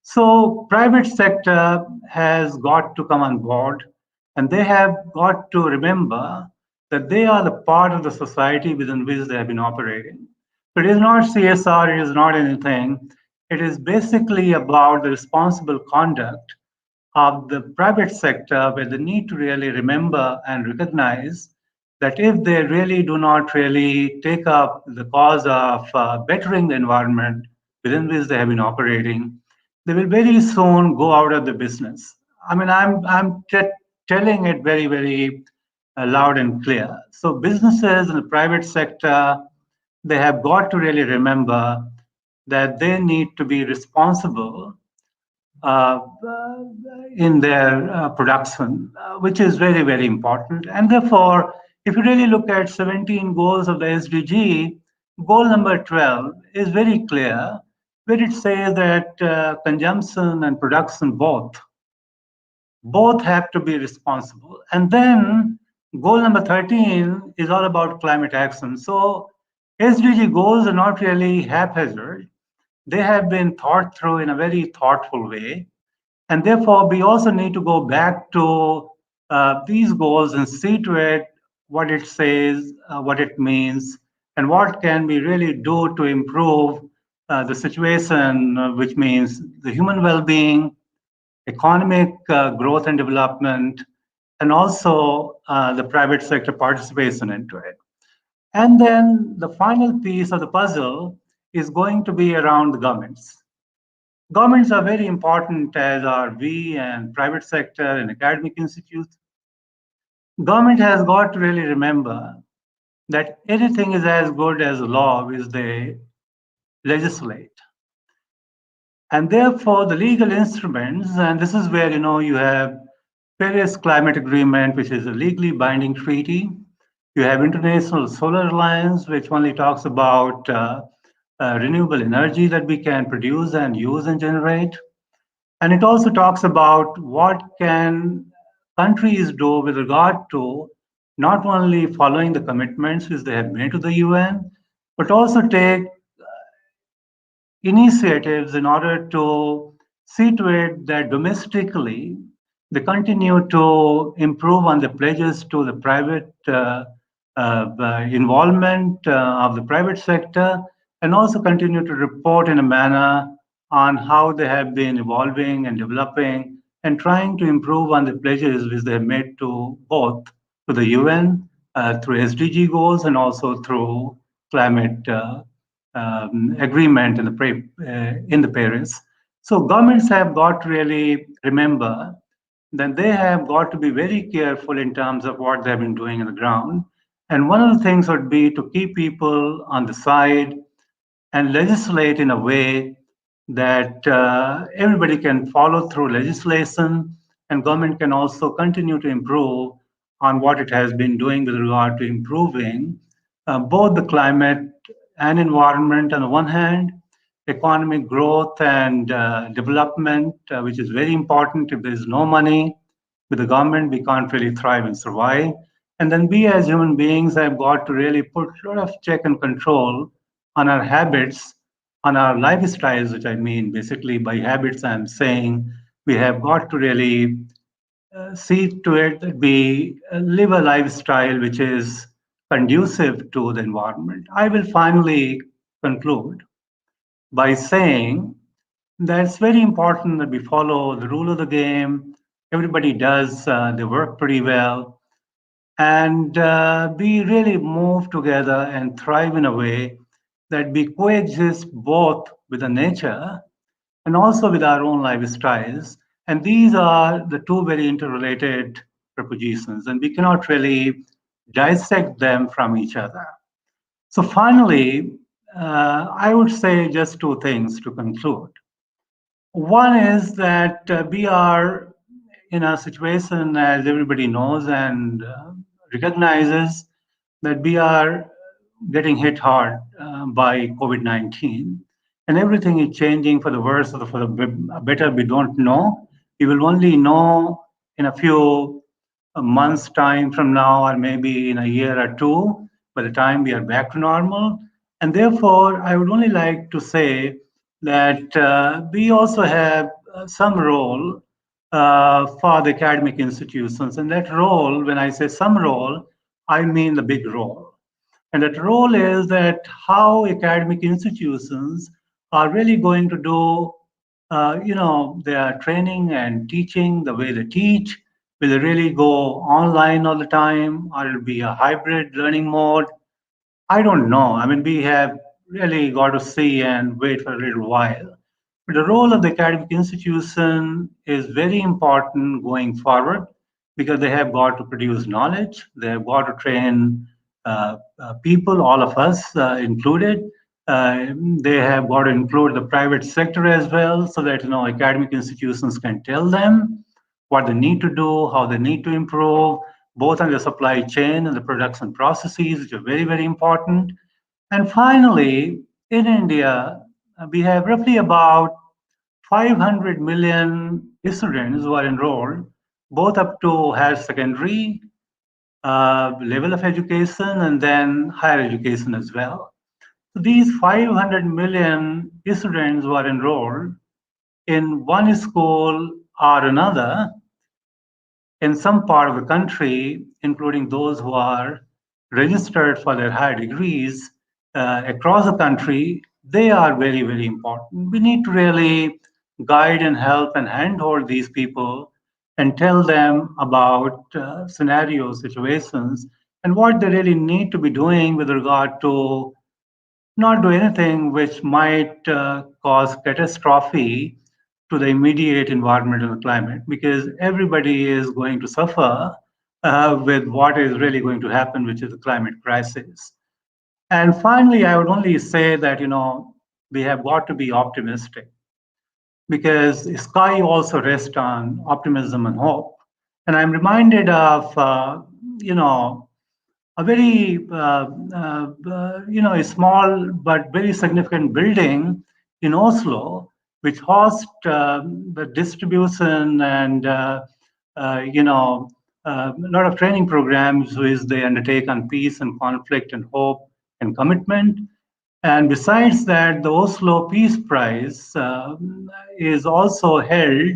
So private sector has got to come on board, and they have got to remember that they are the part of the society within which they have been operating. So it is not CSR, it is not anything. It is basically about the responsible conduct of the private sector, where they need to really remember and recognize that if they really do not really take up the cause of bettering the environment within which they have been operating, they will very soon go out of the business. I mean, I'm telling it very loud and clear. So businesses in the private sector, they have got to really remember that they need to be responsible uh, in their production, which is very important. And therefore, if you really look at 17 goals of the SDG, goal number 12 is very clear, where it says that consumption and production both have to be responsible. And then goal number 13 is all about climate action. So SDG goals are not really haphazard. They have been thought through in a very thoughtful way. And therefore, we also need to go back to these goals and see to it what it says, what it means, and what can we really do to improve the situation, which means the human well-being, economic growth and development, and also the private sector participation into it. And then the final piece of the puzzle is going to be around the governments. Governments are very important, as are we and private sector and academic institutes. Government has got to really remember that anything is as good as a law which they legislate. And therefore, the legal instruments, and this is where you have Paris Climate Agreement, which is a legally binding treaty. You have International Solar Alliance, which only talks about renewable energy that we can produce and use and generate. And it also talks about what can countries do with regard to not only following the commitments which they have made to the UN, but also take initiatives in order to see to it that domestically they continue to improve on the pledges to the private involvement of the private sector, and also continue to report in a manner on how they have been evolving and developing and trying to improve on the pledges which they have made to both to the UN through SDG goals and also through climate agreement in the Paris. So governments have got to really remember that they have got to be very careful in terms of what they've been doing on the ground. And one of the things would be to keep people on the side and legislate in a way that everybody can follow through legislation, and government can also continue to improve on what it has been doing with regard to improving both the climate and environment on the one hand, economic growth and development, which is very important. If there is no money with the government, we can't really thrive and survive. And then we as human beings have got to really put a lot of check and control on our habits, on our lifestyles, which I mean basically by habits, I'm saying we have got to really see to it that we live a lifestyle which is conducive to the environment. I will finally conclude by saying that it's very important that we follow the rule of the game. Everybody does, they work pretty well. And we really move together and thrive in a way that we coexist both with the nature and also with our own lifestyles. And these are the two very interrelated propositions, and we cannot really dissect them from each other. So finally, I would say just two things to conclude. One is that we are in a situation, as everybody knows and recognizes, that we are getting hit hard by COVID-19, and everything is changing for the worse or for the better. We don't know. We will only know in a few months' time from now, or maybe in a year or two, by the time we are back to normal. And therefore, I would only like to say that we also have some role for the academic institutions. And that role, when I say some role, I mean the big role. And that role is that how academic institutions are really going to do, their training and teaching, the way they teach. Will they really go online all the time, or it'll be a hybrid learning mode? I don't know. I mean, we have really got to see and wait for a little while. But the role of the academic institution is very important going forward because they have got to produce knowledge, they have got to train people, all of us included. They have got to include the private sector as well, so that academic institutions can tell them what they need to do, how they need to improve, both on the supply chain and the production processes, which are very, very important. And finally, in India, we have roughly about 500 million students who are enrolled, both up to higher secondary level of education and then higher education as well. So these 500 million students who are enrolled in one school or another in some part of the country, including those who are registered for their higher degrees across the country, they are very, very important. We need to really guide and help and handhold these people and tell them about scenarios, situations, and what they really need to be doing with regard to not do anything which might cause catastrophe to the immediate environment and the climate, because everybody is going to suffer with what is really going to happen, which is the climate crisis. And finally, I would only say that, we have got to be optimistic because sky also rests on optimism and hope. And I'm reminded of, a very a small but very significant building in Oslo, which hosts the distribution and a lot of training programs which they undertake on peace and conflict and hope and commitment. And besides that, the Oslo Peace Prize is also held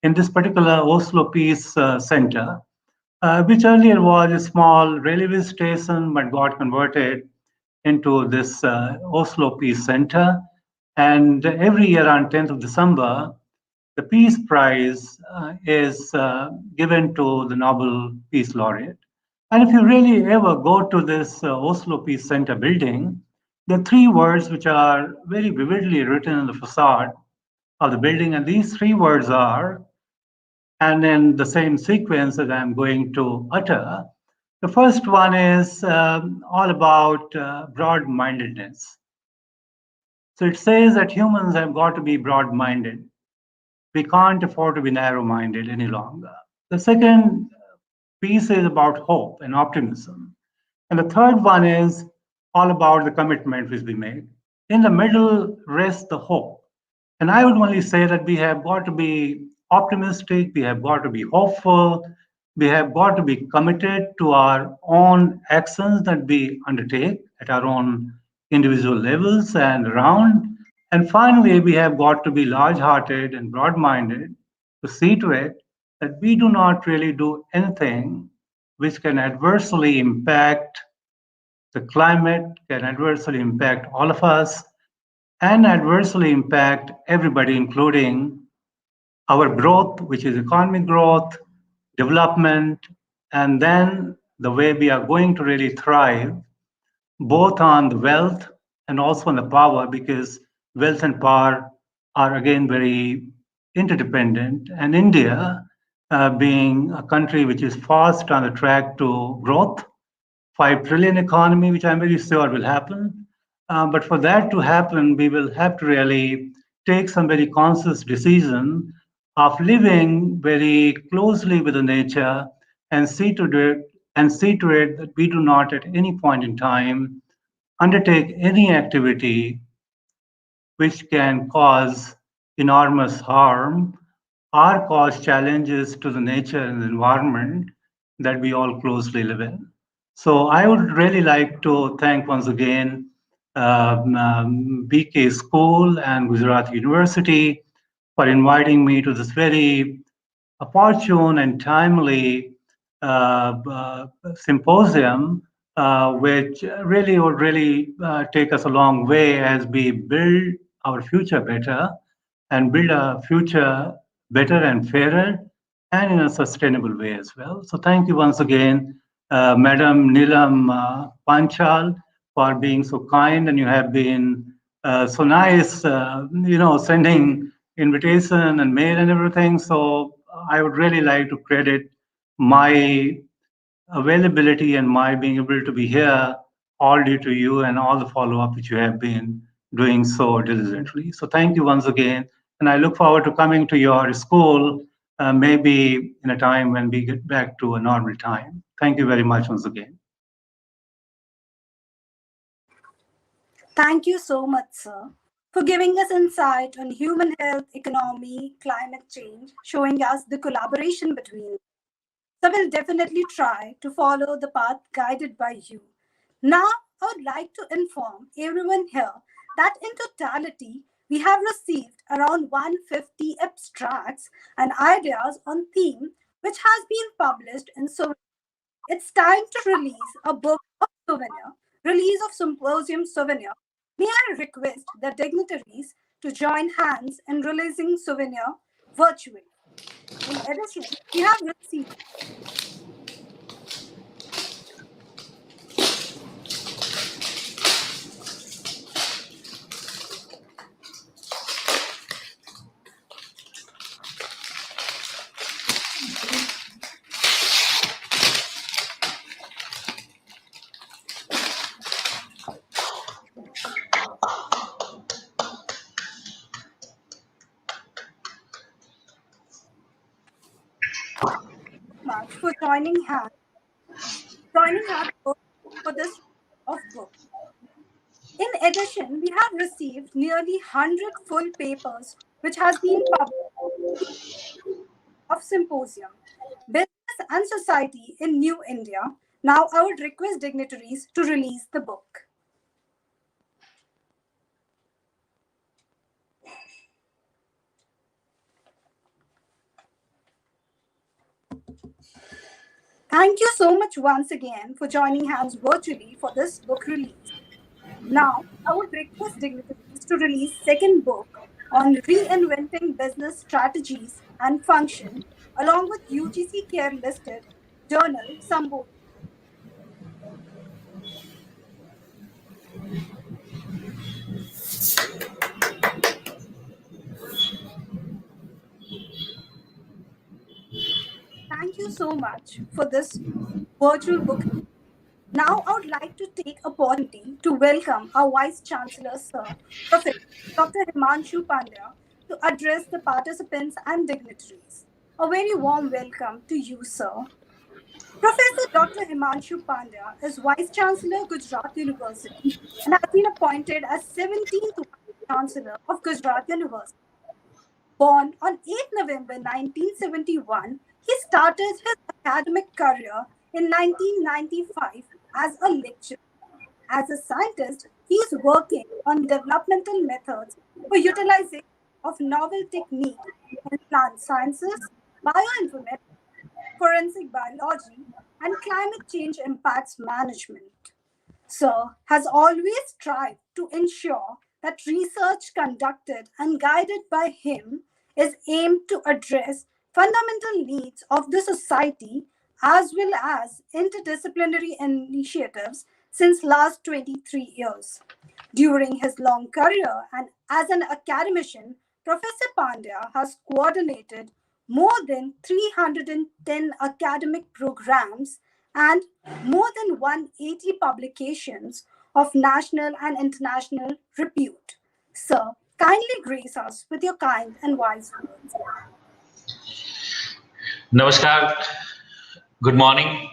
in this particular Oslo Peace Center, which earlier was a small railway station but got converted into this Oslo Peace Center. And every year on 10th of December, the Peace Prize is given to the Nobel Peace Laureate. And if you really ever go to this Oslo Peace Center building, there are three words which are very vividly written on the facade of the building. And these three words are, and in the same sequence that I'm going to utter. The first one is all about broad-mindedness. So it says that humans have got to be broad-minded. We can't afford to be narrow-minded any longer. The second piece is about hope and optimism. And the third one is all about the commitment which we make. In the middle rests the hope. And I would only say that we have got to be optimistic, we have got to be hopeful, we have got to be committed to our own actions that we undertake at our own individual levels and around. And finally, we have got to be large-hearted and broad-minded to see to it that we do not really do anything which can adversely impact the climate, can adversely impact all of us, and adversely impact everybody, including our growth, which is economic growth, development, and then the way we are going to really thrive, both on the wealth and also on the power, because wealth and power are again very interdependent. And India, being a country which is fast on the track to growth, 5 trillion economy, which I'm very sure will happen. But for that to happen, we will have to really take some very conscious decision of living very closely with the nature and see to it that we do not at any point in time undertake any activity which can cause enormous harm or cause challenges to the nature and the environment that we all closely live in. So I would really like to thank once again B.K.School and Gujarat University for inviting me to this very opportune and timely symposium, which really would really take us a long way as we build our future better and build a future better and fairer and in a sustainable way as well. So thank you once again, Madam Neelam Panchal, for being so kind, and you have been so nice, sending invitation and mail and everything. So I would really like to credit my availability and my being able to be here all due to you and all the follow-up which you have been doing so diligently. So thank you once again. And I look forward to coming to your school maybe in a time when we get back to a normal time. Thank you very much once again. Thank you so much, sir, for giving us insight on human health, economy, climate change, showing us the collaboration between. So we'll definitely try to follow the path guided by you. Now, I would like to inform everyone here that in totality, we have received around 150 abstracts and ideas on theme which has been published in so it's time to release a book of souvenir, release of Symposium souvenir. May I request the dignitaries to join hands in releasing souvenir virtually. In addition, we have received much for joining hands for this of book. In addition, we have received nearly 100 full papers which has been published of Symposium, Business and Society in New India. Now I would request dignitaries to release the book. Thank you so much once again for joining hands virtually for this book release. Now, I would request dignitaries to release second book on reinventing business strategies and function along with UGC care listed journal Symposium. Thank you so much for this virtual book. Now, I would like to take opportunity to welcome our Vice Chancellor, Sir, Professor Dr. Himanshu Pandya, to address the participants and dignitaries. A very warm welcome to you, sir. Professor Dr. Himanshu Pandya is Vice Chancellor, Gujarat University, and has been appointed as 17th Vice Chancellor of Gujarat University. Born on 8 November 1971, he started his academic career in 1995 as a lecturer. As a scientist, he is working on developmental methods for utilization of novel techniques in plant sciences, bioinformatics, forensic biology, and climate change impacts management. Sir has always strived to ensure that research conducted and guided by him is aimed to address fundamental needs of the society as well as interdisciplinary initiatives since last 23 years. During his long career and as an academician, Professor Pandya has coordinated more than 310 academic programs and more than 180 publications of national and international repute. Sir, kindly grace us with your kind and wise words. Namaskar. Good morning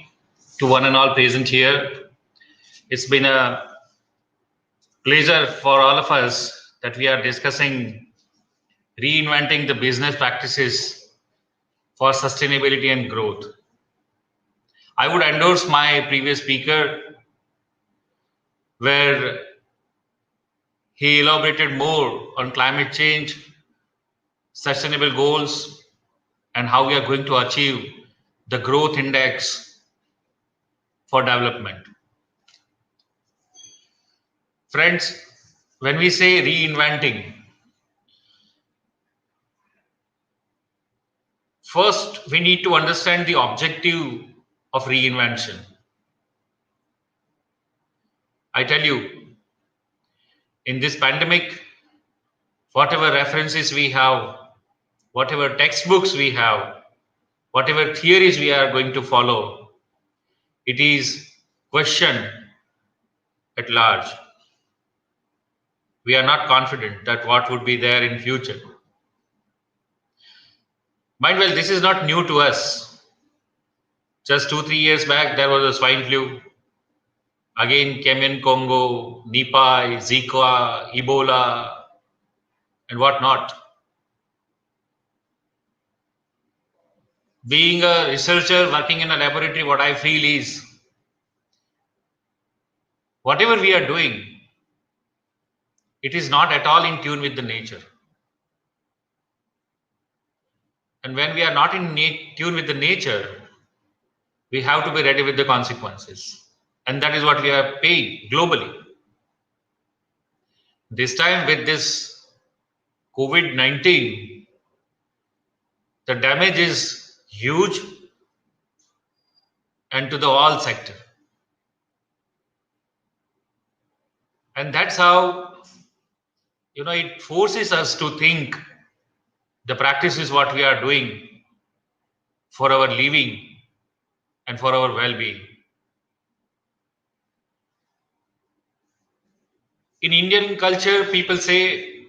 to one and all present here. It's been a pleasure for all of us that we are discussing reinventing the business practices for sustainability and growth. I would endorse my previous speaker where he elaborated more on climate change, sustainable goals, and how we are going to achieve the growth index for development. Friends, when we say reinventing, first we need to understand the objective of reinvention. I tell you, in this pandemic, whatever references we have, whatever textbooks we have, whatever theories we are going to follow, it is questioned at large. We are not confident that what would be there in future. Mind well, this is not new to us. Just 2-3 years back, there was a swine flu. Again came in Congo, Nipah, Zika, Ebola, and whatnot. Being a researcher working in a laboratory, what I feel is whatever we are doing, it is not at all in tune with the nature. And when we are not in tune with the nature, we have to be ready with the consequences. And that is what we are paying globally. This time with this COVID-19, the damage is huge and to the all sector. And that's how, it forces us to think the practices what we are doing for our living and for our well-being. In Indian culture, people say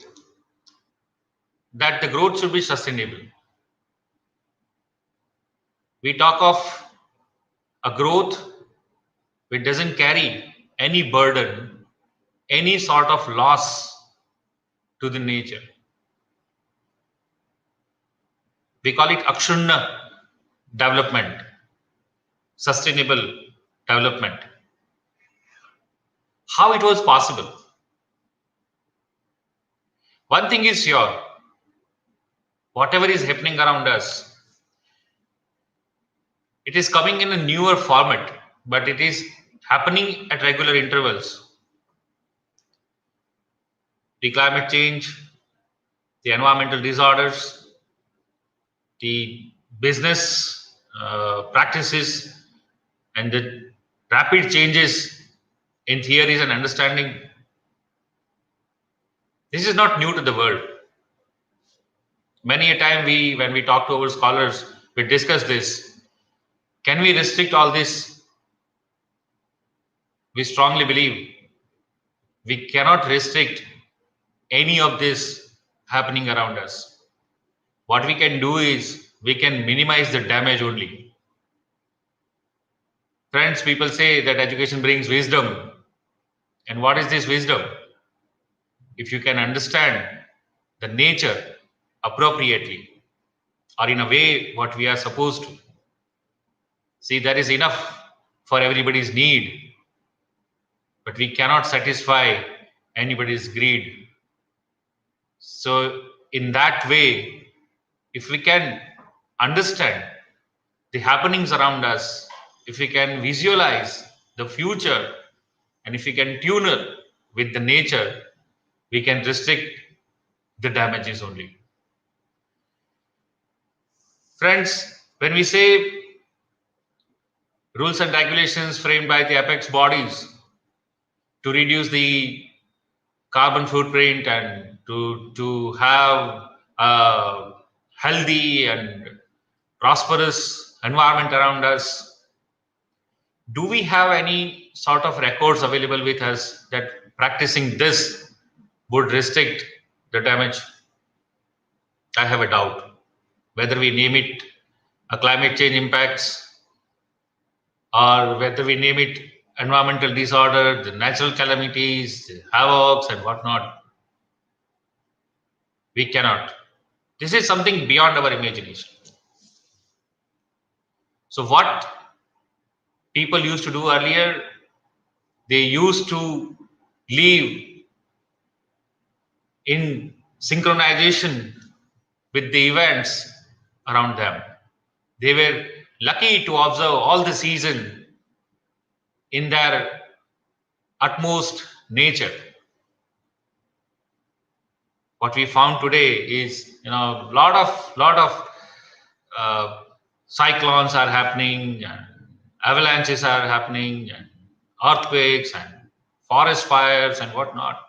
that the growth should be sustainable. We talk of a growth which doesn't carry any burden, any sort of loss to the nature. We call it Akshunna development, sustainable development. How it was possible? One thing is sure, whatever is happening around us, it is coming in a newer format, but it is happening at regular intervals. The climate change, the environmental disorders, the business practices, and the rapid changes in theories and understanding. This is not new to the world. Many a time when we talk to our scholars, we discuss this. Can we restrict all this? We strongly believe we cannot restrict any of this happening around us. What we can do is we can minimize the damage only. Friends, people say that education brings wisdom. And what is this wisdom? If you can understand the nature appropriately or in a way what we are supposed to. See, that is enough for everybody's need. But we cannot satisfy anybody's greed. So in that way, if we can understand the happenings around us, if we can visualize the future, and if we can tune it with the nature, we can restrict the damages only. Friends, when we say rules and regulations framed by the apex bodies to reduce the carbon footprint and to have a healthy and prosperous environment around us, do we have any sort of records available with us that practicing this would restrict the damage? I have a doubt. Whether we name it a climate change impacts or whether we name it environmental disorder, the natural calamities, the havocs and whatnot, we cannot. This is something beyond our imagination. So what people used to do earlier, they used to live in synchronization with the events around them. They were lucky to observe all the season in their utmost nature. What we found today is, lot of cyclones are happening, and avalanches are happening, and earthquakes and forest fires and whatnot.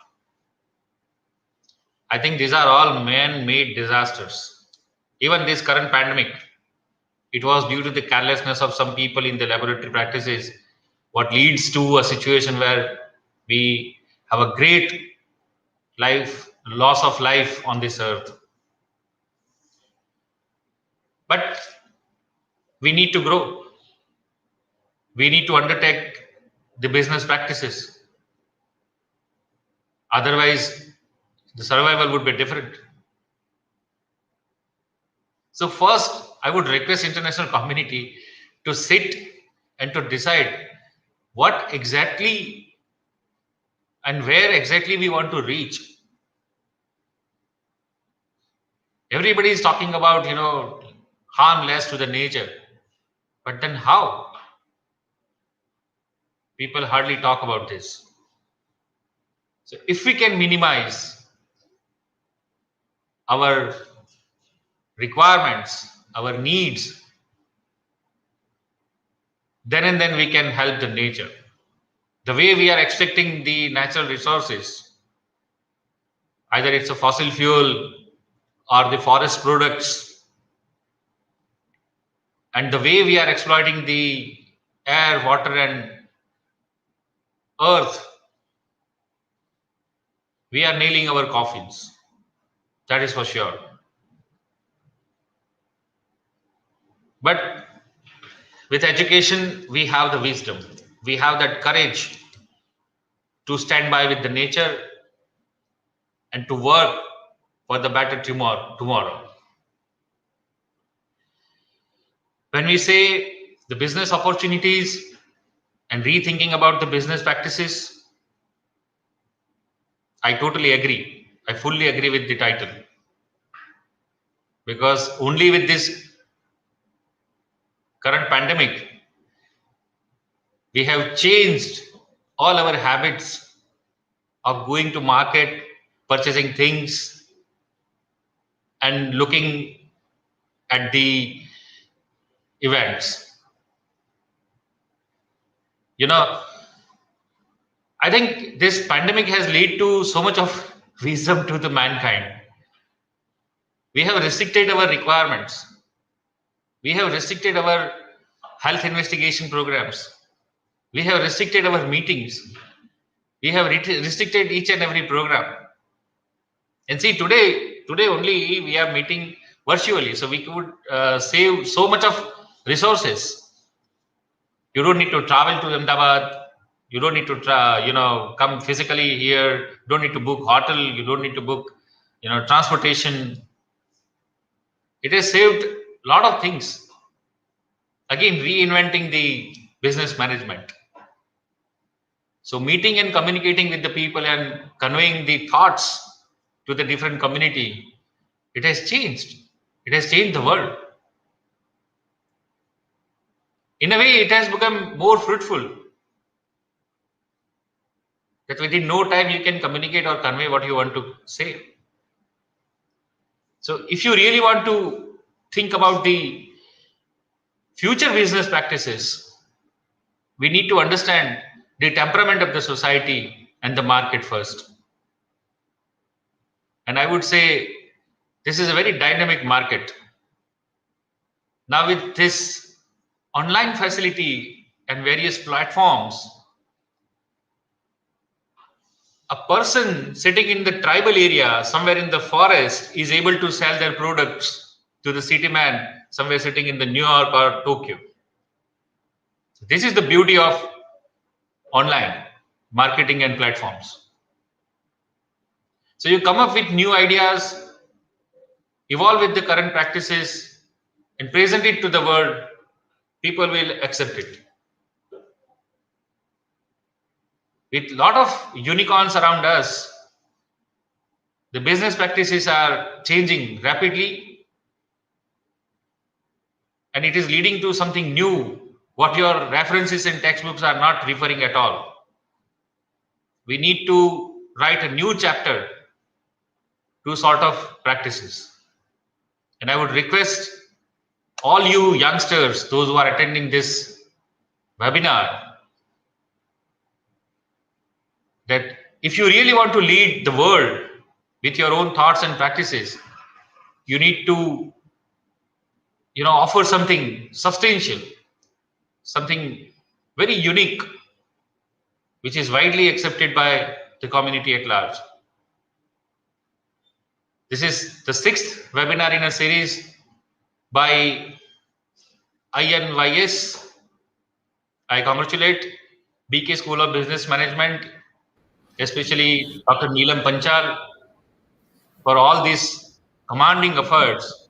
I think these are all man-made disasters. Even this current pandemic, it was due to the carelessness of some people in the laboratory practices, what leads to a situation where we have a great loss of life on this earth. But we need to grow. We need to undertake the business practices. Otherwise, the survival would be different. So first, I would request international community to sit and to decide what exactly and where exactly we want to reach. Everybody is talking about, harm less to the nature. But then how? People hardly talk about this. So if we can minimize our requirements, our needs, then and then we can help the nature. The way we are extracting the natural resources, either it's a fossil fuel or the forest products, and the way we are exploiting the air, water, and earth, we are nailing our coffins. That is for sure. But with education, we have the wisdom. We have that courage to stand by with the nature and to work for the better tomorrow. When we say the business opportunities and rethinking about the business practices, I totally agree. I fully agree with the title. Because only with this current pandemic, we have changed all our habits of going to market, purchasing things, and looking at the events. I think this pandemic has led to so much of wisdom to the mankind. We have restricted our requirements. We have restricted our health investigation programs. We have restricted our meetings. We have restricted each and every program. And see, today only we are meeting virtually, so we could save so much of resources. You don't need to travel to Ahmedabad. You don't need to come physically here. You don't need to book hotel. You don't need to book transportation. It has saved a lot of things. Again, reinventing the business management. So meeting and communicating with the people and conveying the thoughts to the different community, it has changed. It has changed the world. In a way, it has become more fruitful. That within no time you can communicate or convey what you want to say. So if you really want to think about the future business practices, we need to understand the temperament of the society and the market first. And I would say this is a very dynamic market. Now with this online facility and various platforms, a person sitting in the tribal area somewhere in the forest is able to sell their products to the city man somewhere sitting in the New York or Tokyo. This is the beauty of online marketing and platforms. So you come up with new ideas, evolve with the current practices, and present it to the world. People will accept it. With a lot of unicorns around us, the business practices are changing rapidly, and it is leading to something new, what your references in textbooks are not referring at all. We need to write a new chapter to sort of practices. And I would request all you youngsters, those who are attending this webinar, that if you really want to lead the world with your own thoughts and practices, you need to, offer something substantial, something very unique, which is widely accepted by the community at large. This is the 6th webinar in a series by INYS. I congratulate B.K.School of Business Management, especially Dr. Neelam Panchal, for all these commanding efforts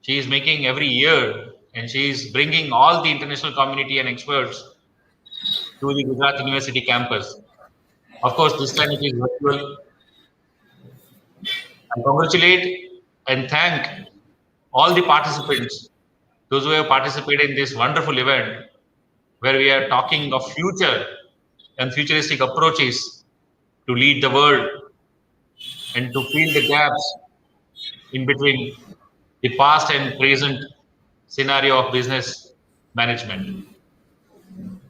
she is making every year, and she is bringing all the international community and experts to the Gujarat University campus. Of course, this time it is virtual. I congratulate and thank all the participants, those who have participated in this wonderful event, where we are talking of future and futuristic approaches to lead the world and to fill the gaps in between the past and present scenario of business management.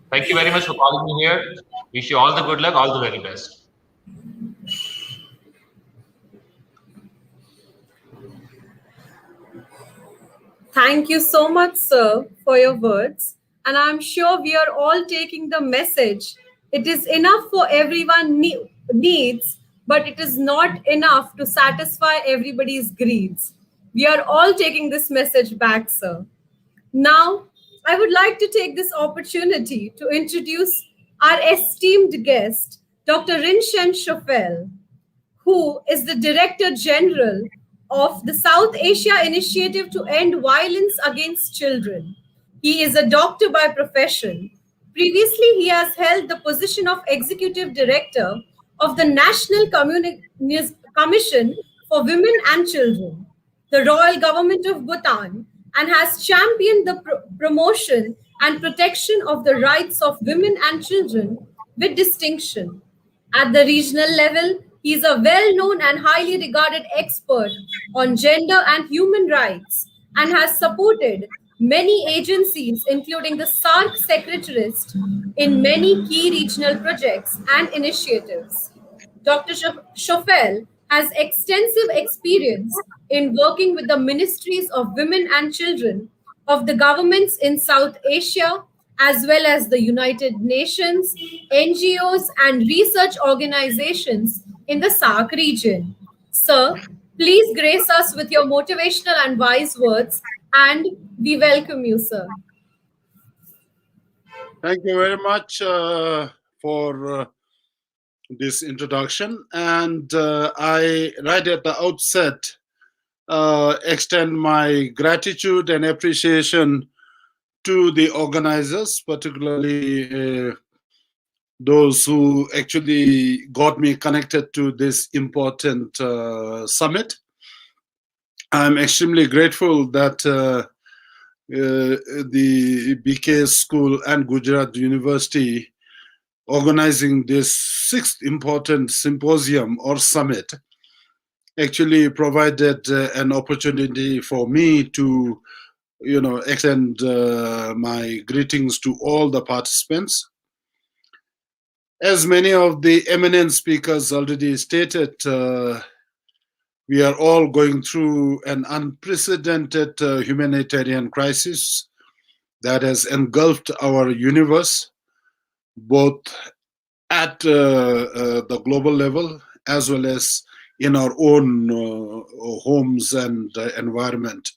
Thank you very much for calling me here. Wish you all the good luck, all the very best. Thank you so much, sir, for your words. And I'm sure we are all taking the message. It is enough for everyone needs, but it is not enough to satisfy everybody's greeds. We are all taking this message back, sir. Now, I would like to take this opportunity to introduce our esteemed guest, Dr. Rinshen Shofel, who is the Director General of the South Asia Initiative to End Violence Against Children. He is a doctor by profession. Previously, he has held the position of Executive Director of the National Commission for Women and Children, the Royal Government of Bhutan, and has championed the promotion and protection of the rights of women and children with distinction. At the regional level, he is a well-known and highly regarded expert on gender and human rights and has supported many agencies, including the SAARC Secretariat, in many key regional projects and initiatives. Dr. Shofel has extensive experience in working with the ministries of women and children of the governments in South Asia, as well as the United Nations, NGOs, and research organizations in the SAARC region. Sir, please grace us with your motivational and wise words, and we welcome you, sir. Thank you very much for this introduction. And I, right at the outset, extend my gratitude and appreciation to the organizers, particularly those who actually got me connected to this important summit. I'm extremely grateful that the B.K.School and Gujarat University organizing this 6th important symposium or summit actually provided an opportunity for me to extend my greetings to all the participants. As many of the eminent speakers already stated, we are all going through an unprecedented humanitarian crisis that has engulfed our universe, both at the global level as well as in our own homes and environment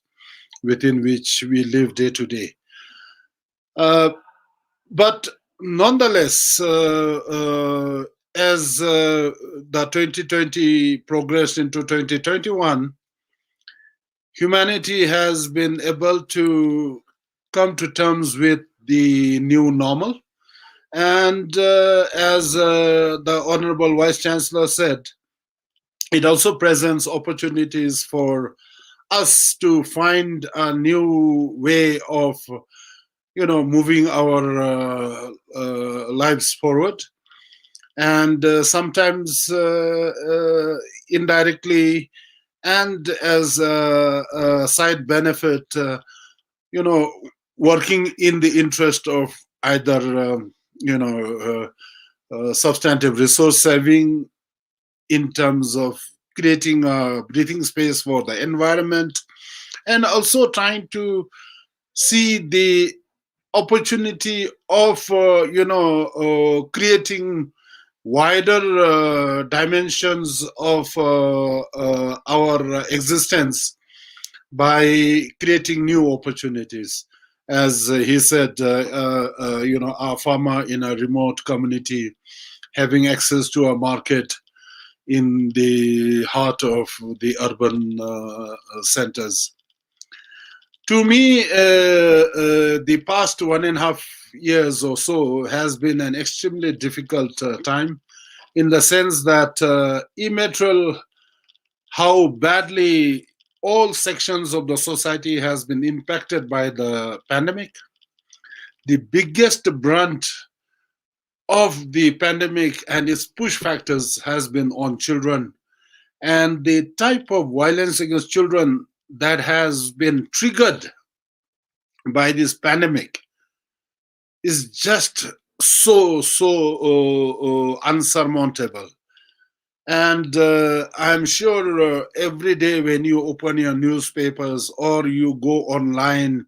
within which we live day to day. But nonetheless, as the 2020 progressed into 2021, humanity has been able to come to terms with the new normal. And as the Honorable Vice Chancellor said, it also presents opportunities for us to find a new way of, moving our lives forward. And sometimes indirectly, and as a side benefit, working in the interest of either substantive resource saving in terms of creating a breathing space for the environment, and also trying to see the opportunity of creating wider dimensions of our existence by creating new opportunities. As he said, a farmer in a remote community having access to a market in the heart of the urban centers. To me, the past 1.5 years or so has been an extremely difficult time, in the sense that immaterial how badly all sections of the society has been impacted by the pandemic. The biggest brunt of the pandemic and its push factors has been on children, and the type of violence against children that has been triggered by this pandemic is just so unsurmountable. And I'm sure every day when you open your newspapers or you go online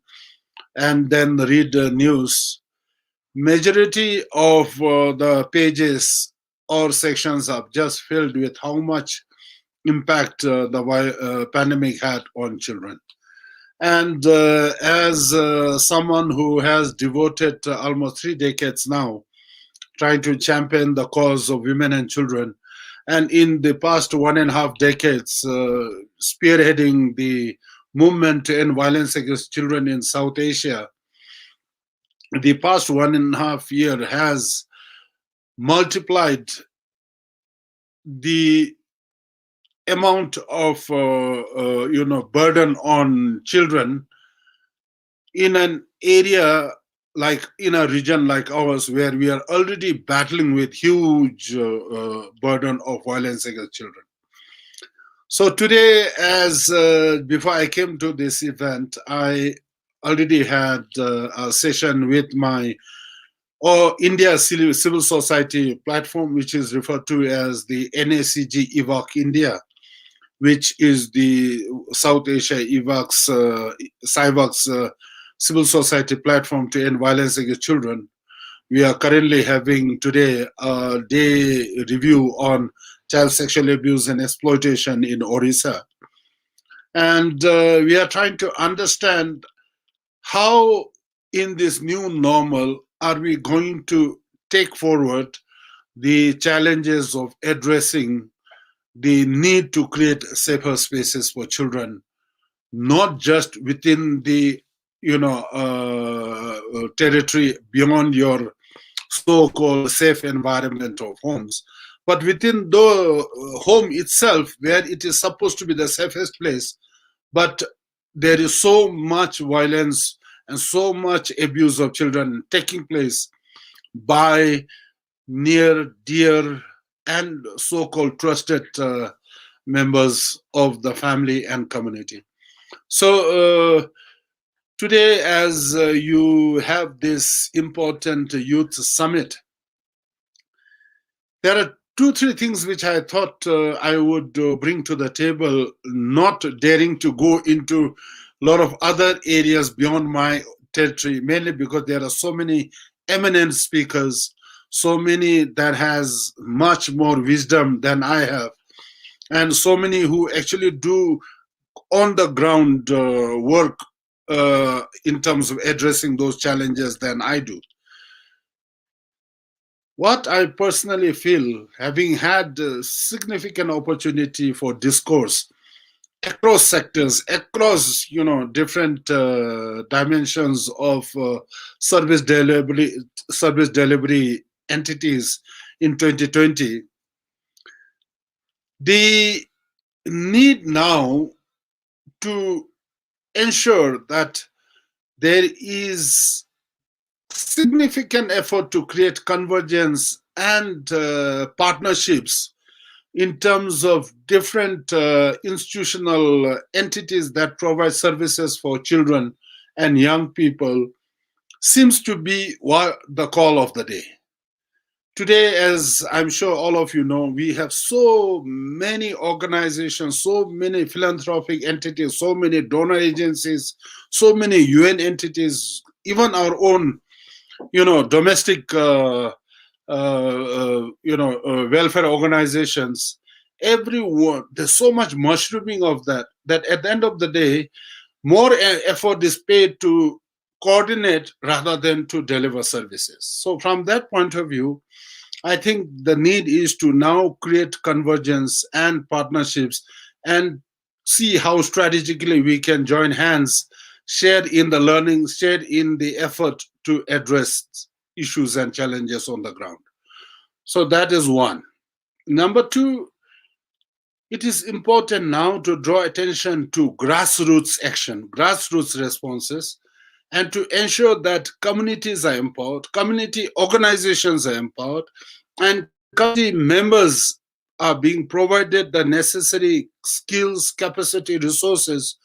and then read the news, majority of the pages or sections are just filled with how much impact the pandemic had on children. And as someone who has devoted almost 3 decades now trying to champion the cause of women and children, and in the past 1.5 decades spearheading the movement to end violence against children in South Asia, the past 1.5 year has multiplied the amount of burden on children in an area, like in a region like ours, where we are already battling with huge burden of violence against children. So today, as before I came to this event, I already had a session with my India Civil Society platform, which is referred to as the NACG EVOC India, which is the South Asia CIVOC's civil society platform to end violence against children. We are currently having today a day review on child sexual abuse and exploitation in Orissa. And we are trying to understand how in this new normal are we going to take forward the challenges of addressing the need to create safer spaces for children, not just within the territory beyond your so-called safe environment of homes, but within the home itself, where it is supposed to be the safest place, but there is so much violence and so much abuse of children taking place by near, dear, and so-called trusted members of the family and community. So today, as you have this important youth summit, there are 2-3 things which I thought I would bring to the table, not daring to go into a lot of other areas beyond my territory, mainly because there are so many eminent speakers, so many that has much more wisdom than I have, and so many who actually do on the ground work in terms of addressing those challenges than I do. What I personally feel, having had significant opportunity for discourse across sectors, across different dimensions of service delivery entities in 2020, the need now to ensure that there is significant effort to create convergence and partnerships in terms of different institutional entities that provide services for children and young people seems to be the call of the day. Today, as I'm sure all of you know, we have so many organizations, so many philanthropic entities, so many donor agencies, so many UN entities, even our own, domestic, welfare organizations. Everyone, there's so much mushrooming of that at the end of the day, more effort is paid to coordinate rather than to deliver services. So from that point of view, I think the need is to now create convergence and partnerships and see how strategically we can join hands, share in the learning, share in the effort to address issues and challenges on the ground. So that is one. Number two, it is important now to draw attention to grassroots action, grassroots responses, and to ensure that communities are empowered, community organizations are empowered, and community members are being provided the necessary skills, capacity, resources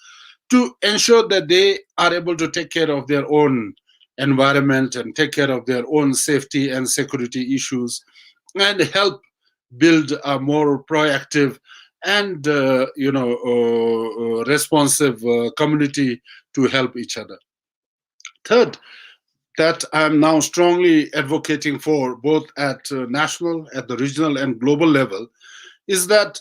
to ensure that they are able to take care of their own environment and take care of their own safety and security issues and help build a more proactive and responsive community to help each other. Third, that I'm now strongly advocating for, both at national, at the regional and global level, is that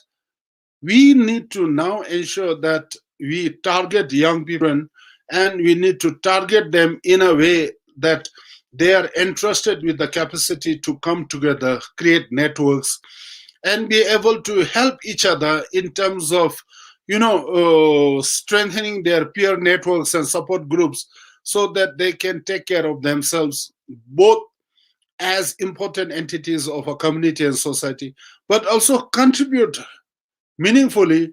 we need to now ensure that we target young people and we need to target them in a way that they are entrusted with the capacity to come together, create networks, and be able to help each other in terms of, strengthening their peer networks and support groups so that they can take care of themselves, both as important entities of a community and society, but also contribute meaningfully,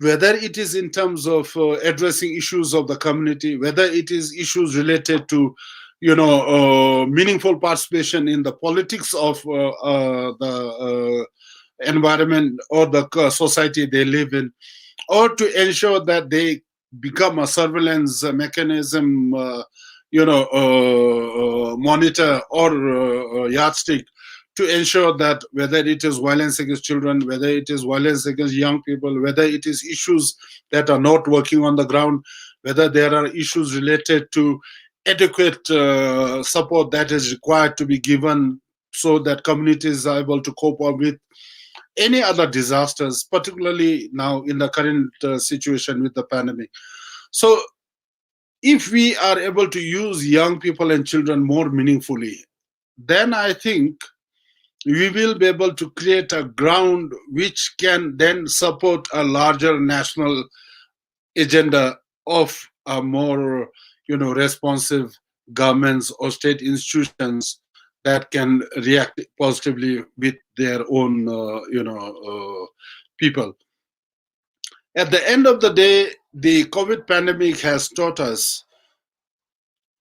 whether it is in terms of addressing issues of the community, whether it is issues related to meaningful participation in the politics of the environment or the society they live in, or to ensure that they become a surveillance mechanism, monitor or yardstick to ensure that whether it is violence against children, whether it is violence against young people, whether it is issues that are not working on the ground, whether there are issues related to adequate support that is required to be given so that communities are able to cope up with any other disasters, particularly now in the current situation with the pandemic. So if we are able to use young people and children more meaningfully, then I think we will be able to create a ground which can then support a larger national agenda of a more responsive governments or state institutions that can react positively with their own people. At the end of the day, the COVID pandemic has taught us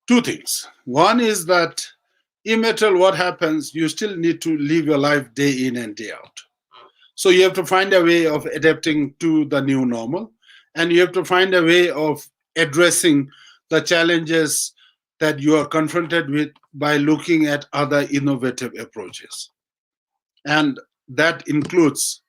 two things. One is that no matter what happens, you still need to live your life day in and day out. So you have to find a way of adapting to the new normal, and you have to find a way of addressing the challenges that you are confronted with by looking at other innovative approaches. And that includes,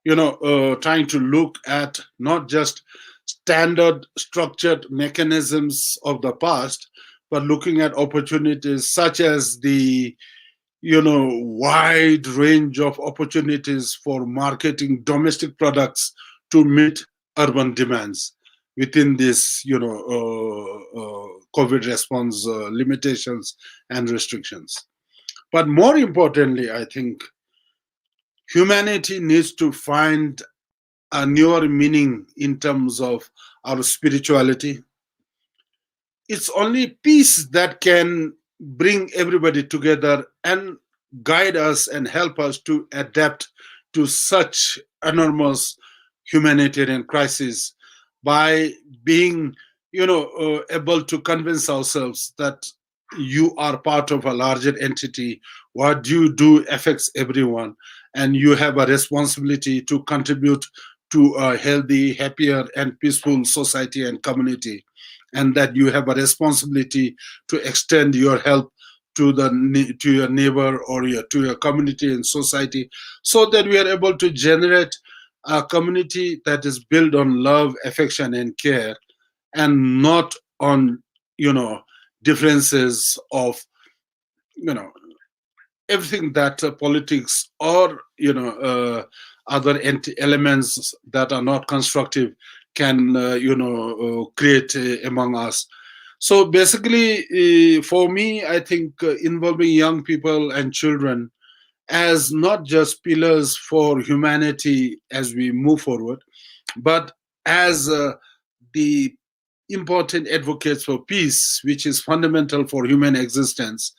trying to look at not just standard structured mechanisms of the past, but looking at opportunities such as the wide range of opportunities for marketing domestic products to meet urban demands within this COVID response limitations and restrictions. But more importantly, I think humanity needs to find a newer meaning in terms of our spirituality. It's only peace that can bring everybody together and guide us and help us to adapt to such enormous humanitarian crisis. by being, able to convince ourselves that you are part of a larger entity. What you do affects everyone, and you have a responsibility to contribute to a healthy, happier, and peaceful society and community, and that you have a responsibility to extend your help to your neighbor or to your community and society, so that we are able to generate a community that is built on love, affection, and care, and not on, differences of, you know everything that politics or, other elements that are not constructive can, create among us. So basically, for me, I think involving young people and children as not just pillars for humanity as we move forward, but as the important advocates for peace, which is fundamental for human existence.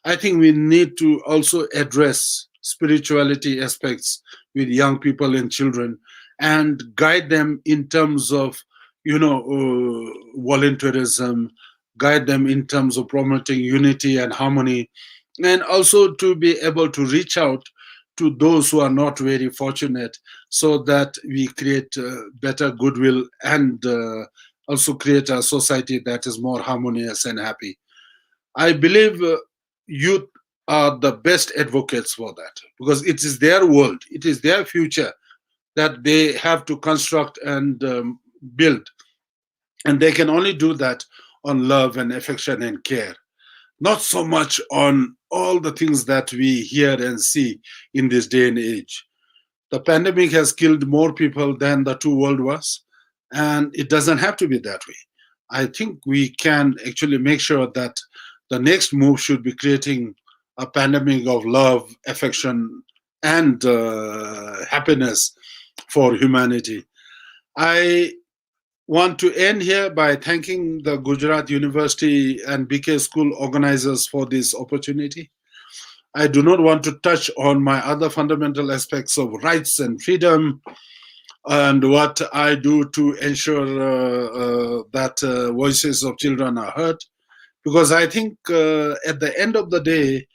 I think we need to also address spirituality aspects with young people and children, and guide them in terms of, volunteerism, guide them in terms of promoting unity and harmony, and also to be able to reach out to those who are not very fortunate, so that we create better goodwill, and also create a society that is more harmonious and happy. I believe youth are the best advocates for that, because it is their world, it is their future that they have to construct and build. And they can only do that on love and affection and care, not so much on all the things that we hear and see in this day and age. The pandemic has killed more people than the two world wars, and it doesn't have to be that way. I think we can actually make sure that the next move should be creating a pandemic of love, affection, and happiness for humanity. I want to end here by thanking the Gujarat University and B.K. School organizers for this opportunity. I do not want to touch on my other fundamental aspects of rights and freedom, and what I do to ensure that voices of children are heard. Because I think at the end of the day,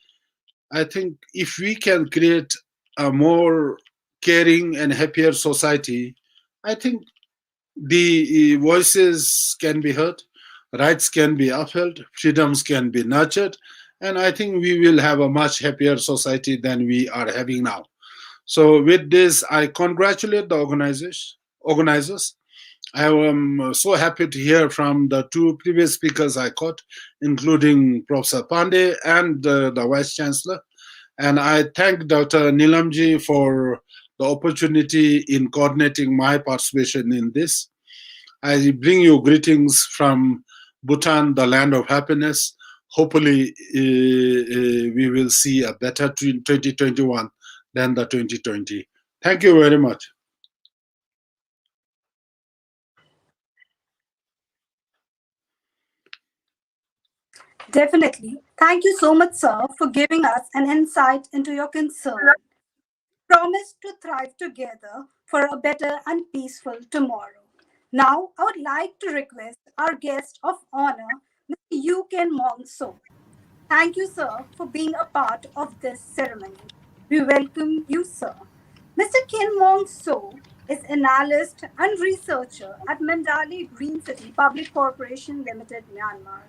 I think if we can create a more caring and happier society, I think the voices can be heard, rights can be upheld, freedoms can be nurtured, and I think we will have a much happier society than we are having now. So with this, I congratulate the organizers. I am so happy to hear from the two previous speakers I caught, including Professor Pandey and the Vice Chancellor. And I thank Dr. Nilamji for the opportunity in coordinating my participation in this. I bring you greetings from Bhutan, the land of happiness. Hopefully, we will see a better 2021 than the 2020. Thank you very much. Definitely. Thank you so much, sir, for giving us an insight into your concern. Promise to thrive together for a better and peaceful tomorrow. Now, I would like to request our guest of honor, Mr. Yu Ken Mong So. Thank you, sir, for being a part of this ceremony. We welcome you, sir. Mr. Kin Mong So is analyst and researcher at Mandalay Green City Public Corporation Limited, Myanmar.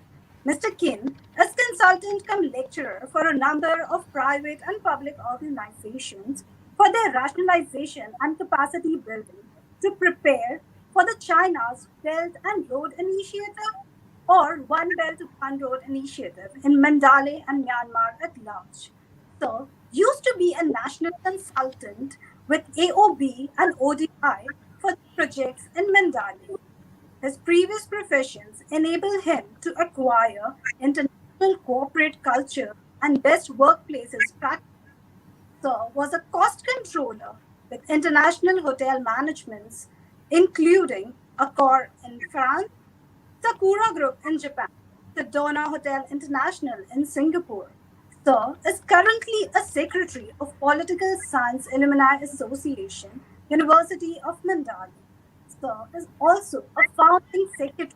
Mr. Kin is consultant cum lecturer for a number of private and public organizations for their rationalization and capacity building to prepare for the China's Belt and Road Initiative or One Belt One Road Initiative in Mandalay and Myanmar at large. So, used to be a national consultant with AOB and ODI for projects in Mandalay. His previous professions enable him to acquire international corporate culture and best workplaces practice. So, was a cost controller with international hotel managements, including Accor in France, Sakura Group in Japan, Sedona Hotel International in Singapore. Sir is currently a secretary of Political Science Alumni Association, University of Mandalay. Sir is also a founding secretary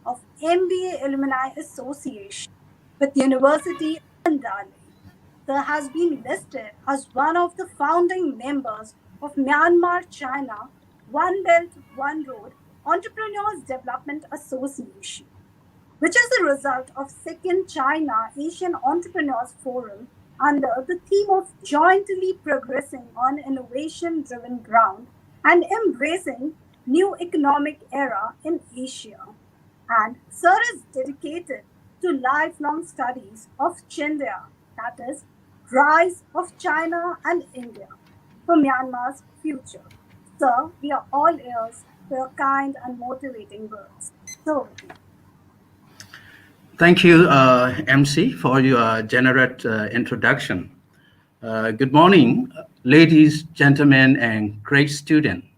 of MBA Alumni Association with University of Delhi. Sir has been listed as one of the founding members of Myanmar China One Belt One Road Entrepreneurs Development Association, which is the result of second China Asian Entrepreneurs Forum under the theme of jointly progressing on innovation driven ground and embracing new economic era in Asia. And Sir is dedicated to lifelong studies of Chindia, that is, rise of China and India for Myanmar's future. Sir, we are all ears for your kind and motivating words. So, Thank you, MC, for your generous introduction. Good morning, ladies, gentlemen, and great students.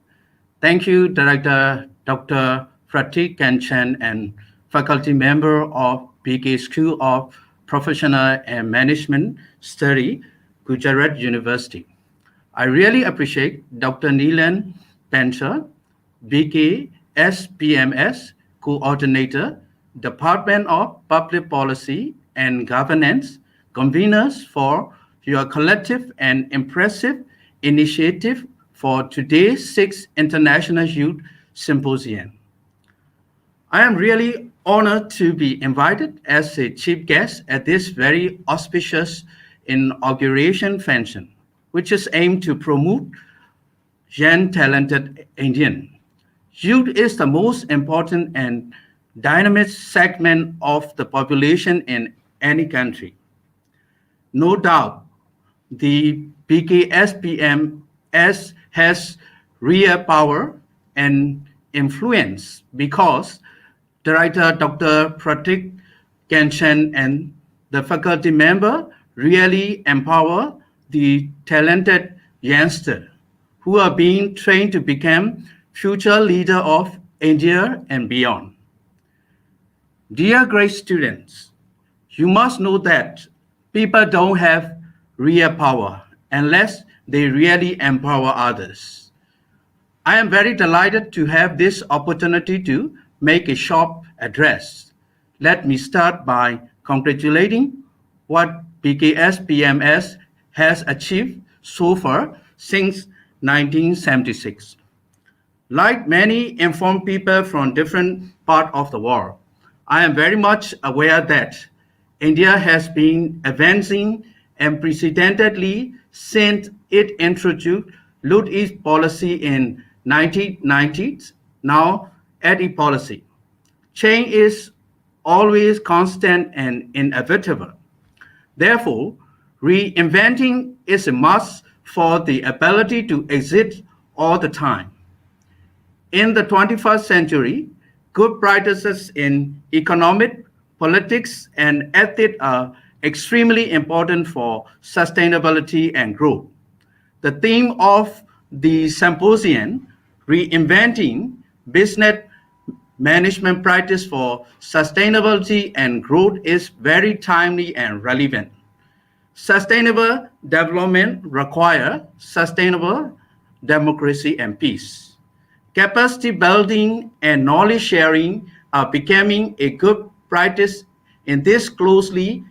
Thank you, Director Dr. Pratik Kanchan and faculty member of B.K.School of Professional and Management Study, Gujarat University. I really appreciate Dr. Neelan Pancha, BK SPMS Coordinator, Department of Public Policy and Governance, conveners for your collective and impressive initiative for today's 6th International Youth Symposium. I am really honored to be invited as a chief guest at this very auspicious inauguration function, which is aimed to promote young talented Indian. Youth is the most important and dynamic segment of the population in any country. No doubt, the BKSPMS has real power and influence because Director Dr. Pratik Kanchan and the faculty member really empower the talented youngster who are being trained to become future leader of India and beyond. Dear great students, you must know that people don't have real power unless they really empower others. I am very delighted to have this opportunity to make a short address. Let me start by congratulating what BKS has achieved so far since 1976. Like many informed people from different parts of the world, I am very much aware that India has been advancing unprecedentedly since it introduced Loot East policy in 1990s, now ADI policy. Change is always constant and inevitable. Therefore, reinventing is a must for the ability to exist all the time. In the 21st century, good practices in economic, politics, and ethics are extremely important for sustainability and growth. The theme of the symposium, Reinventing Business Management Practice for Sustainability and Growth, is very timely and relevant. Sustainable development requires sustainable democracy and peace. Capacity building and knowledge sharing are becoming a good practice in this closely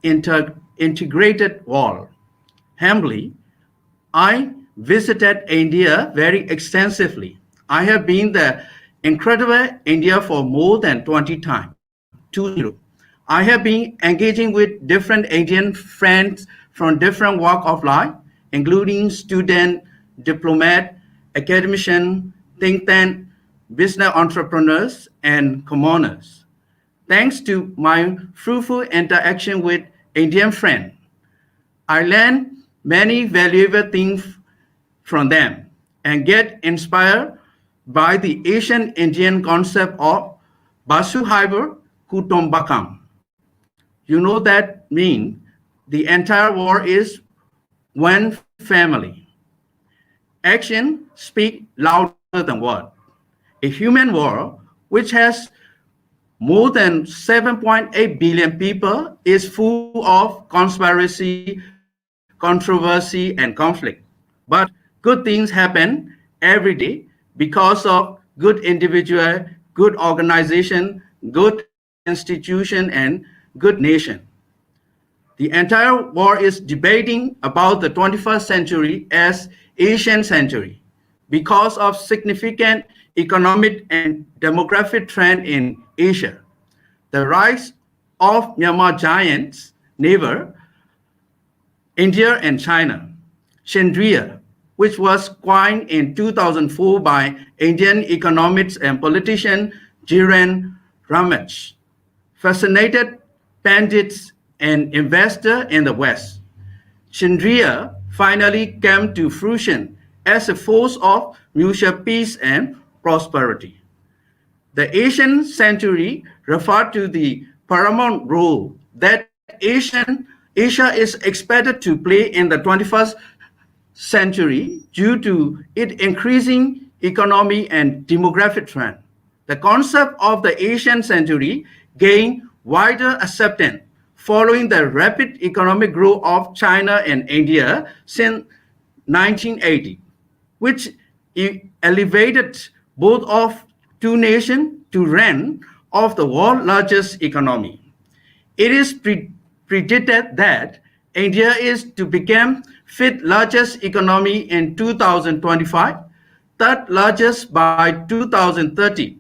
integrated world. Humbly, I visited India very extensively. I have been the incredible India for more than 20 times, 20. I have been engaging with different Indian friends from different walks of life, including student, diplomat, academician, think tank, business entrepreneurs, and commoners. Thanks to my fruitful interaction with Indian friends, I learned many valuable things from them and get inspired by the Asian Indian concept of Basuhaibar Kutumbakam. You know that means the entire world is one family. Action speak louder than word. A human world which has more than 7.8 billion people is full of conspiracy, controversy, and conflict. But good things happen every day because of good individual, good organization, good institution, and good nation. The entire world is debating about the 21st century as Asian century because of significant economic and demographic trend in Asia. The rise of Myanmar giants neighbor India and China. Chandria, which was coined in 2004 by Indian economist and politician Jiran Ramage, fascinated pundits and investors in the West. Chandria finally came to fruition as a force of mutual peace and prosperity. The Asian century referred to the paramount role that Asia is expected to play in the 21st century due to its increasing economy and demographic trend. The concept of the Asian century gained wider acceptance following the rapid economic growth of China and India since 1980, which elevated both of two nations to rank of the world's largest economy. It is predicted that India is to become fifth largest economy in 2025, third largest by 2030.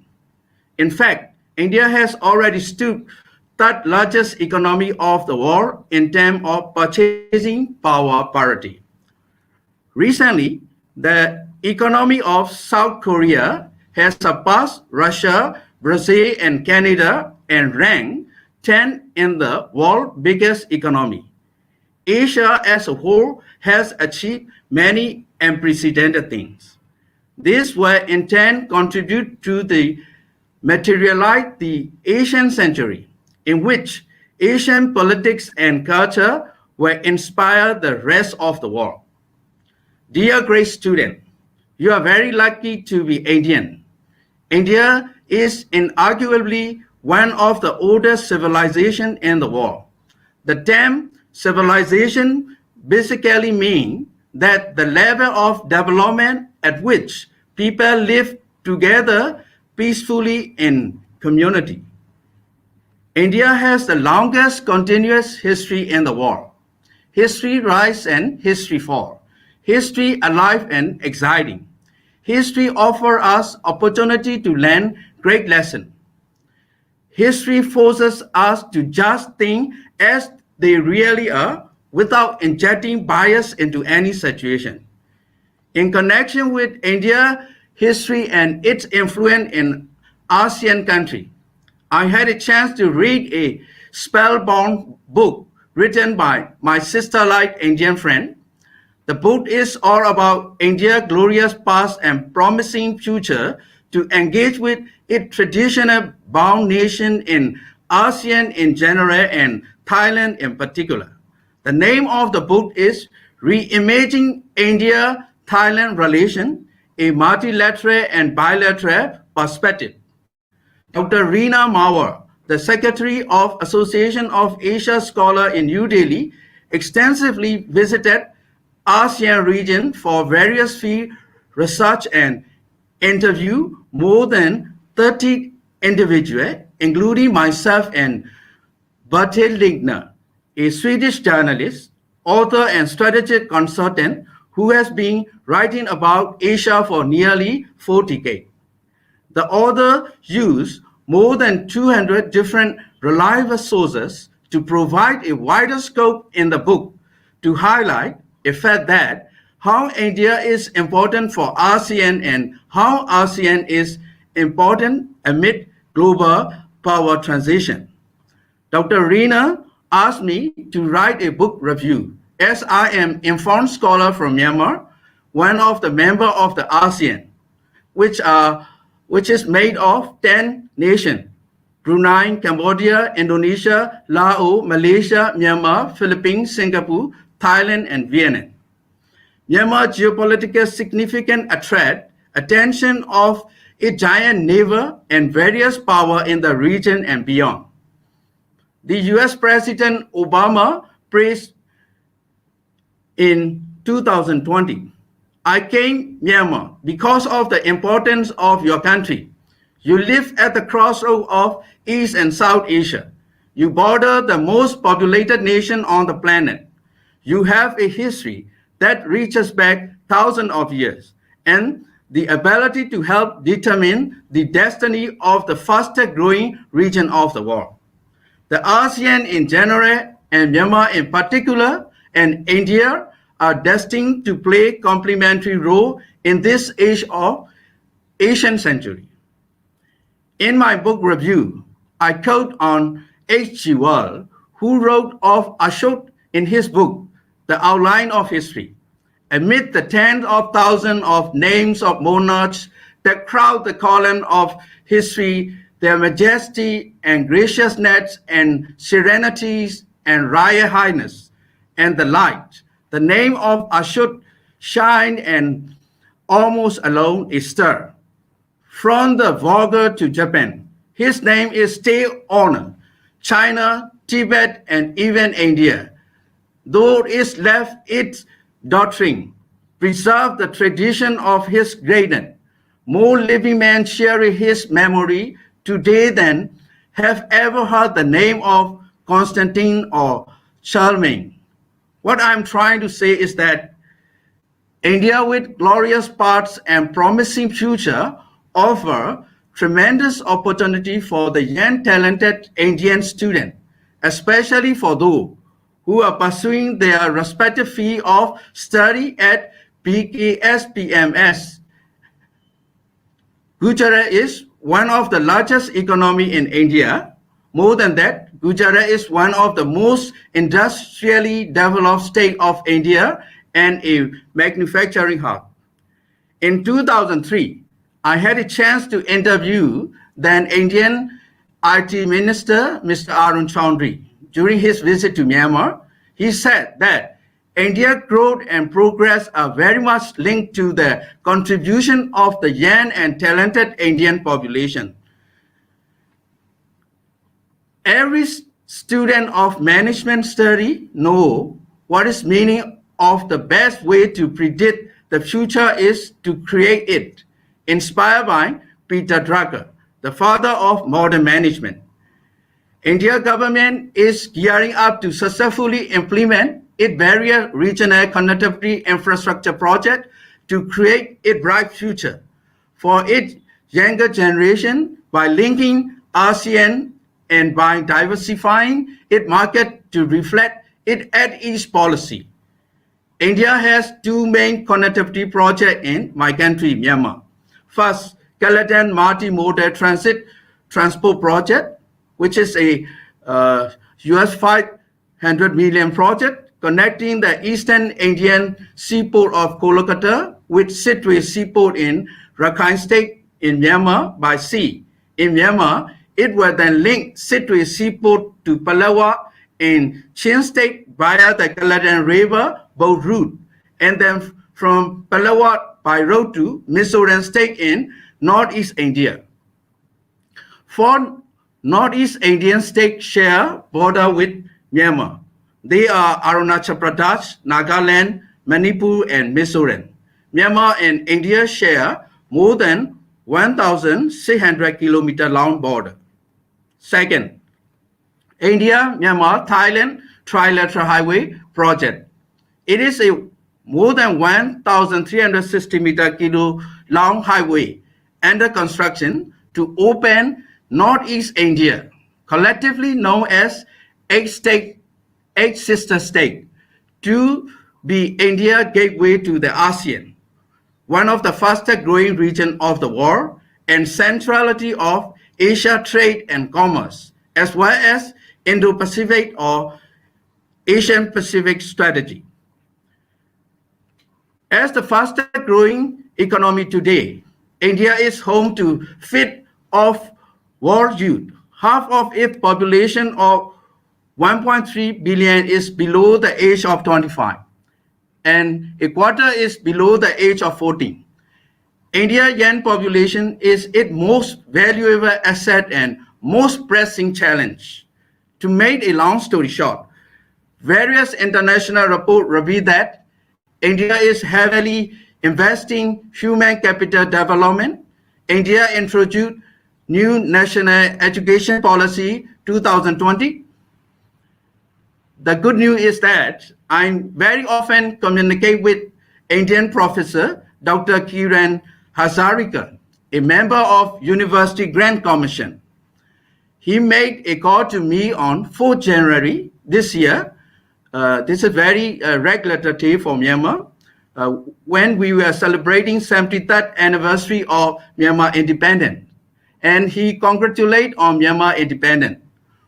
In fact, India has already stood third largest economy of the world in terms of purchasing power parity. Recently, the economy of South Korea has surpassed Russia, Brazil, and Canada and ranked 10 in the world's biggest economy. Asia as a whole has achieved many unprecedented things. This will in turn contribute to the materialize the Asian century, in which Asian politics and culture will inspire the rest of the world. Dear great student, you are very lucky to be Indian. India is inarguably one of the oldest civilizations in the world. The term civilization basically means that the level of development at which people live together peacefully in community. India has the longest continuous history in the world. History rise and history fall. History alive and exciting. History offers us opportunity to learn great lesson. History forces us to just think as they really are without injecting bias into any situation. In connection with India history and its influence in ASEAN country, I had a chance to read a spellbound book written by my sister-like Indian friend. The book is all about India's glorious past and promising future to engage with its traditional bound nation in ASEAN in general and Thailand in particular. The name of the book is Reimagining India-Thailand Relation, a Multilateral and Bilateral Perspective. Dr. Reena Mawar, the Secretary of Association of Asia Scholars in New Delhi, extensively visited ASEAN region for various field research and interview more than 30 individuals, including myself and Bertil Lindner, a Swedish journalist, author, and strategic consultant who has been writing about Asia for nearly 4 decades. The author used more than 200 different reliable sources to provide a wider scope in the book to highlight a fact that how India is important for ASEAN and how ASEAN is important amid global power transition. Dr. Reena asked me to write a book review as I am informed scholar from Myanmar, one of the members of the ASEAN, which is made of 10 nations: Brunei, Cambodia, Indonesia, Laos, Malaysia, Myanmar, Philippines, Singapore, Thailand, and Vietnam. Myanmar's geopolitical significance attract attention of its giant neighbor and various powers in the region and beyond. The US President Obama praised in 2020 I came Myanmar because of the importance of your country. You live at the crossroad of East and South Asia. You border the most populated nation on the planet. You have a history that reaches back thousands of years and the ability to help determine the destiny of the fastest growing region of the world. The ASEAN in general and Myanmar in particular and India are destined to play complementary role in this age of Asian century. In my book review, I quote on H.G. Wells, who wrote of Ashok in his book, The Outline of History. Amid the tens of thousands of names of monarchs that crowd the column of history, their majesty and graciousness and serenities and royal highness and the light, the name of Ashok shine and almost alone is stirred. From the Volga to Japan, his name is still honored. China, Tibet, and even India, though it left its doctrine, preserve the tradition of his greatness. More living men cherish his memory today than have ever heard the name of Constantine or Charlemagne. What I'm trying to say is that India, with glorious past and promising future, offer tremendous opportunity for the young talented Indian student, especially for those who are pursuing their respective field of study at BKSPMS. Gujarat is one of the largest economy in India. More than that, Gujarat is one of the most industrially developed state of India and a manufacturing hub. In 2003, I had a chance to interview then Indian IT Minister, Mr. Arun Chaudhary. During his visit to Myanmar, he said that India's growth and progress are very much linked to the contribution of the young and talented Indian population. Every student of management study know what is meaning of the best way to predict the future is to create it, inspired by Peter Drucker, the father of modern management. India government is gearing up to successfully implement its various regional connectivity infrastructure projects to create a bright future for its younger generation by linking ASEAN and by diversifying its market to reflect it at each policy. India has two main connectivity projects in my country, Myanmar. First, Kaladan Multimodal Transport Project, which is a US 500 million project connecting the eastern Indian seaport of Kolkata with Sitwe seaport in Rakhine State in Myanmar by sea. In Myanmar, it will then link Sitwe seaport to Palawa in Chin State via the Kaladan River boat route, and then from Palawa by road to Mizoram State in Northeast India. Four Northeast Indian states share border with Myanmar. They are Arunachal Pradesh, Nagaland, Manipur, and Mizoram. Myanmar and India share more than 1,600 kilometer long border. Second, India-Myanmar-Thailand Trilateral Highway Project. It is a more than 1,360 kilo long highway under construction to open Northeast India, collectively known as eight sister state, to be India gateway to the ASEAN, one of the fastest growing regions of the world and centrality of Asia trade and commerce, as well as Indo-Pacific or Asian Pacific strategy. As the fastest growing economy today, India is home to fifth of world youth. Half of its population of 1.3 billion is below the age of 25, and a quarter is below the age of 14. India's young population is its most valuable asset and most pressing challenge. To make a long story short, various international reports reveal that India is heavily investing human capital development. India introduced new national education policy 2020. The good news is that I very often communicate with Indian professor Dr. Kiran Hazarika, a member of University Grant Commission. He made a call to me on 4th January this year. This is very regular day for Myanmar, when we were celebrating 73rd anniversary of Myanmar independence. And he congratulated on Myanmar independence.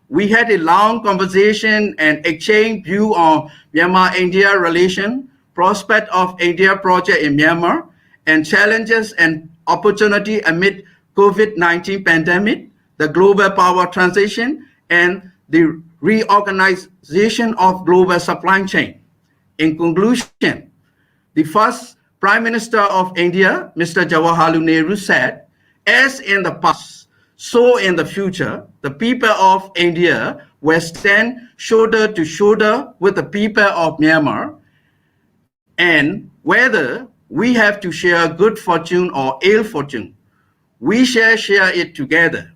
We had a long conversation and exchanged view on Myanmar-India relation, prospect of India project in Myanmar, and challenges and opportunity amid COVID-19 pandemic, the global power transition, and the reorganization of global supply chain. In conclusion, the first Prime Minister of India, Mr. Jawaharlal Nehru, said, as in the past, so in the future, the people of India will stand shoulder to shoulder with the people of Myanmar, and whether we have to share good fortune or ill fortune, we shall share it together.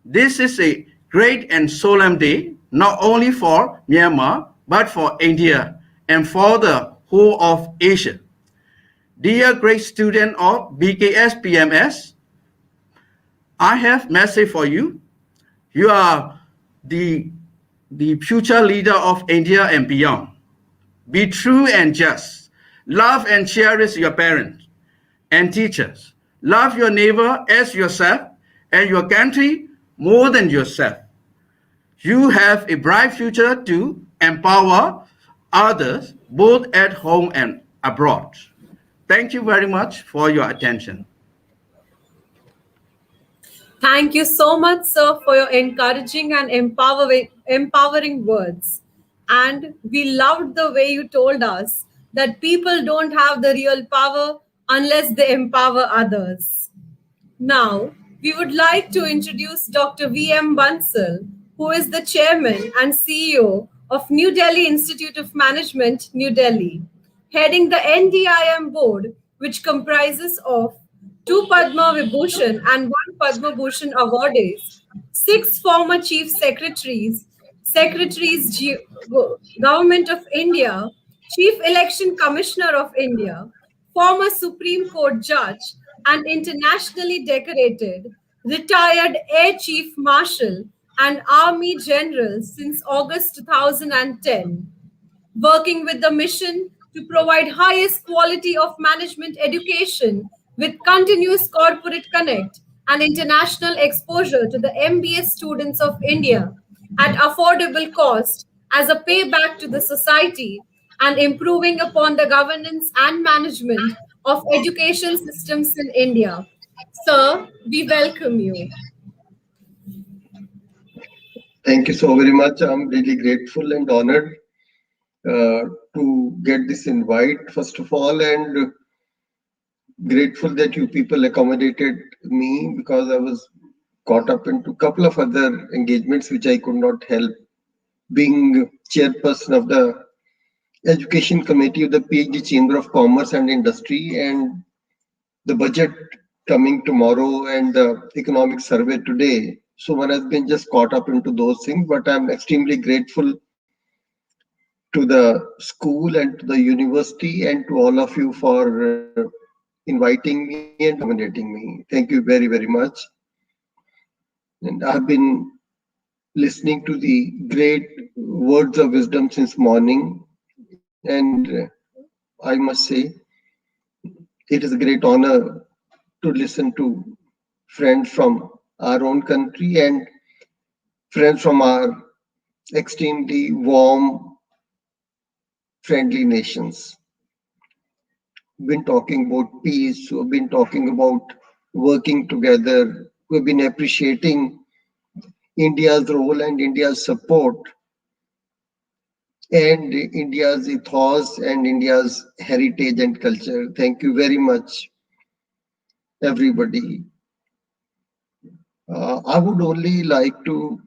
This is a great and solemn day, not only for Myanmar, but for India and for the whole of Asia. Dear great student of BKS PMS, I have message for you. You are the future leader of India and beyond. Be true and just. Love and cherish your parents and teachers. Love your neighbor as yourself and your country more than yourself. You have a bright future to empower others both at home and abroad. Thank you very much for your attention. Thank you so much, sir, for your encouraging and empowering words. And we loved the way you told us that people don't have the real power unless they empower others. Now, we would like to introduce Dr. V.M. Bansal, who is the chairman and CEO of New Delhi Institute of Management, New Delhi, heading the NDIM board, which comprises of 2 Padma Vibhushan and 1 Padma Bhushan awardees, 6 former chief secretaries, Government of India, Chief Election Commissioner of India, former Supreme Court judge, and internationally decorated retired Air Chief Marshal and Army General since August 2010, working with the mission to provide highest quality of management education with continuous corporate connect and international exposure to the MBA students of India at affordable cost as a payback to the society and improving upon the governance and management of education systems in India. Sir, we welcome you. Thank you so very much. I'm really grateful and honored to get this invite, first of all, and grateful that you people accommodated me because I was caught up into a couple of other engagements which I could not help. Being chairperson of the Education Committee of the PhD Chamber of Commerce and Industry, and the budget coming tomorrow and the economic survey today. So one has been just caught up into those things, but I'm extremely grateful to the school and to the university and to all of you for inviting me and accommodating me. Thank you very, very much. And I've been listening to the great words of wisdom since morning, and I must say it is a great honor to listen to friends from our own country and friends from our extremely warm, friendly nations. We've been talking about peace, we've been talking about working together, we've been appreciating India's role and India's support and India's ethos and India's heritage and culture. Thank you very much, everybody. I would only like to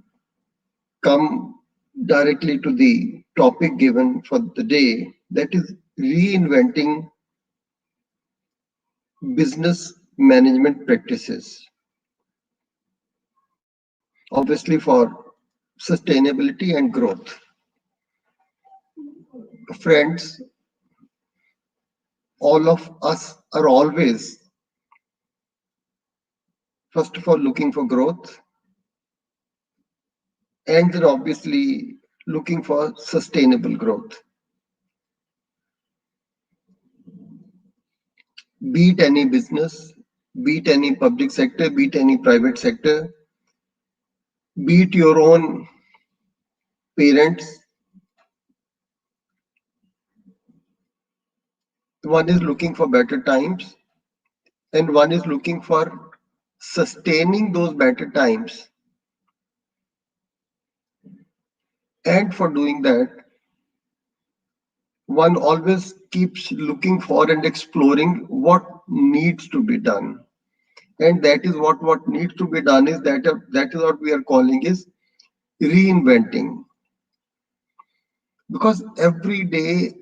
come directly to the topic given for the day, that is reinventing business management practices, obviously for sustainability and growth. Friends, all of us are always, first of all, looking for growth, and then obviously looking for sustainable growth. Be it any business, be it any public sector, be it any private sector, be it your own parents, one is looking for better times and one is looking for sustaining those better times. And for doing that, one always keeps looking for and exploring what needs to be done. And that is what needs to be done is that is what we are calling is reinventing. Because every day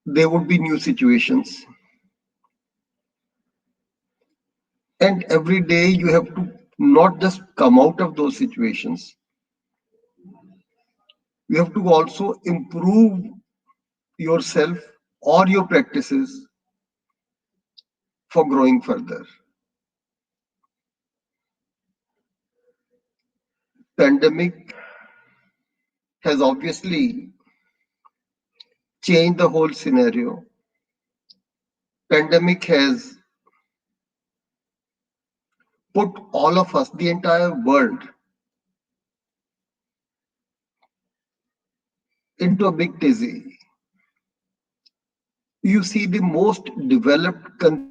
there would be new situations. And every day you have to not just come out of those situations, you have to also improve yourself or your practices for growing further. Pandemic has obviously changed the whole scenario. Pandemic has put all of us, the entire world, into a big tizzy. You see the most developed countries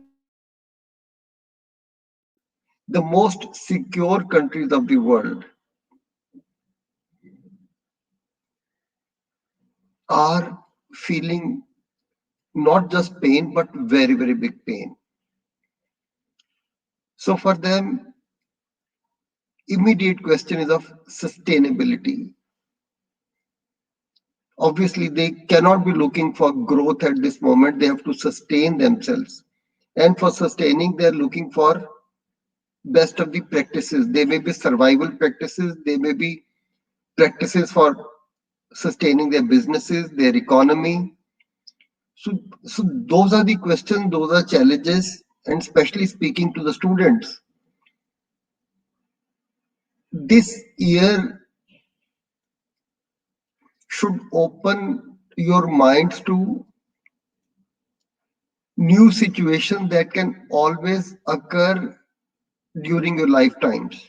of the world, the most secure countries of the world are feeling not just pain, but very, very big pain. So for them, immediate question is of sustainability. Obviously, they cannot be looking for growth at this moment. They have to sustain themselves. And for sustaining, they're looking for best of the practices. They may be survival practices. They may be practices for sustaining their businesses, their economy. So those are the questions, those are challenges, and especially speaking to the students. This year should open your minds to new situations that can always occur during your lifetimes.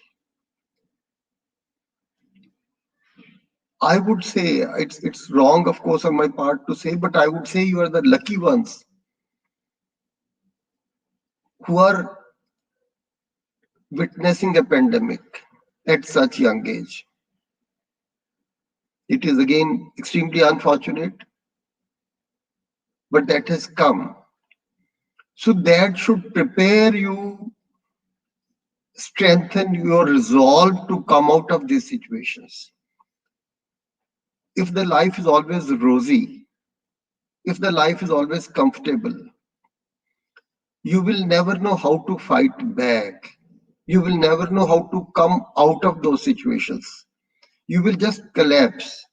I would say it's wrong, of course, on my part to say, but I would say you are the lucky ones who are witnessing a pandemic at such young age. It is again extremely unfortunate, but that has come. So that should prepare you, strengthen your resolve to come out of these situations. If the life is always rosy, if the life is always comfortable, you will never know how to fight back. You will never know how to come out of those situations. You will just collapse.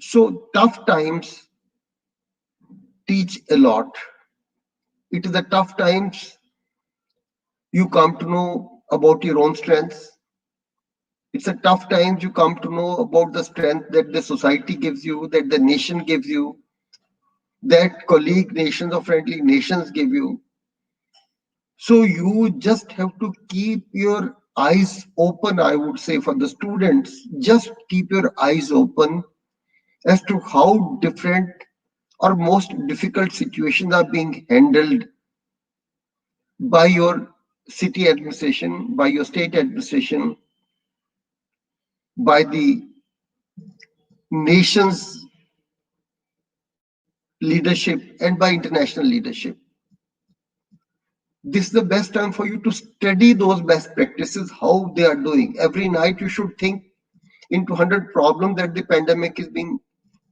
So tough times teach a lot. It is the tough times you come to know about your own strengths. It's a tough times you come to know about the strength that the society gives you, that the nation gives you, that colleague nations or friendly nations give you. So you just have to keep your eyes open, I would say, for the students. Just keep your eyes open as to how different or most difficult situations are being handled by your city administration, by your state administration, by the nation's leadership, and by international leadership. This is the best time for you to study those best practices, how they are doing. Every night you should think into 100 problems that the pandemic is being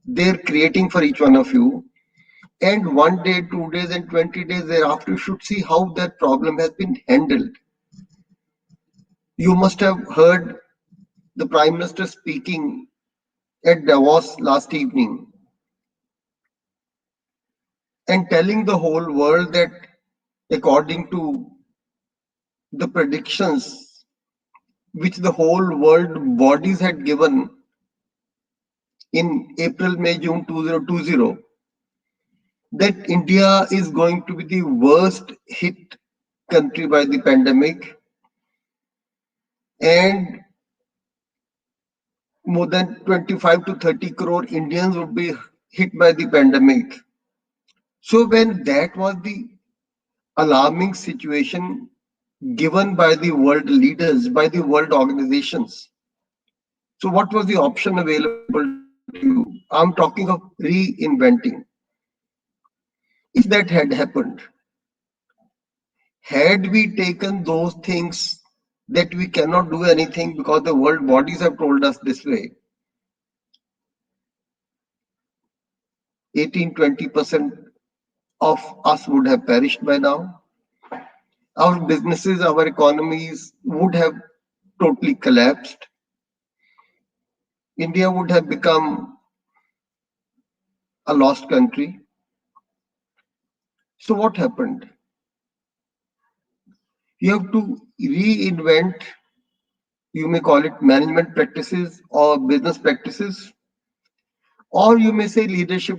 there creating for each one of you. And 1 day, 2 days, and 20 days thereafter, you should see how that problem has been handled. You must have heard the Prime Minister speaking at Davos last evening and telling the whole world that according to the predictions which the whole world bodies had given in April, May, June 2020, that India is going to be the worst hit country by the pandemic, and more than 25 to 30 crore Indians would be hit by the pandemic. So when that was the alarming situation given by the world leaders, by the world organizations, so what was the option available to you? I'm talking of reinventing. If that had happened, had we taken those things that we cannot do anything because the world bodies have told us this way, 18-20% of us would have perished by now. Our businesses, our economies would have totally collapsed. India would have become a lost country. So what happened? You have to reinvent, you may call it management practices or business practices, or you may say leadership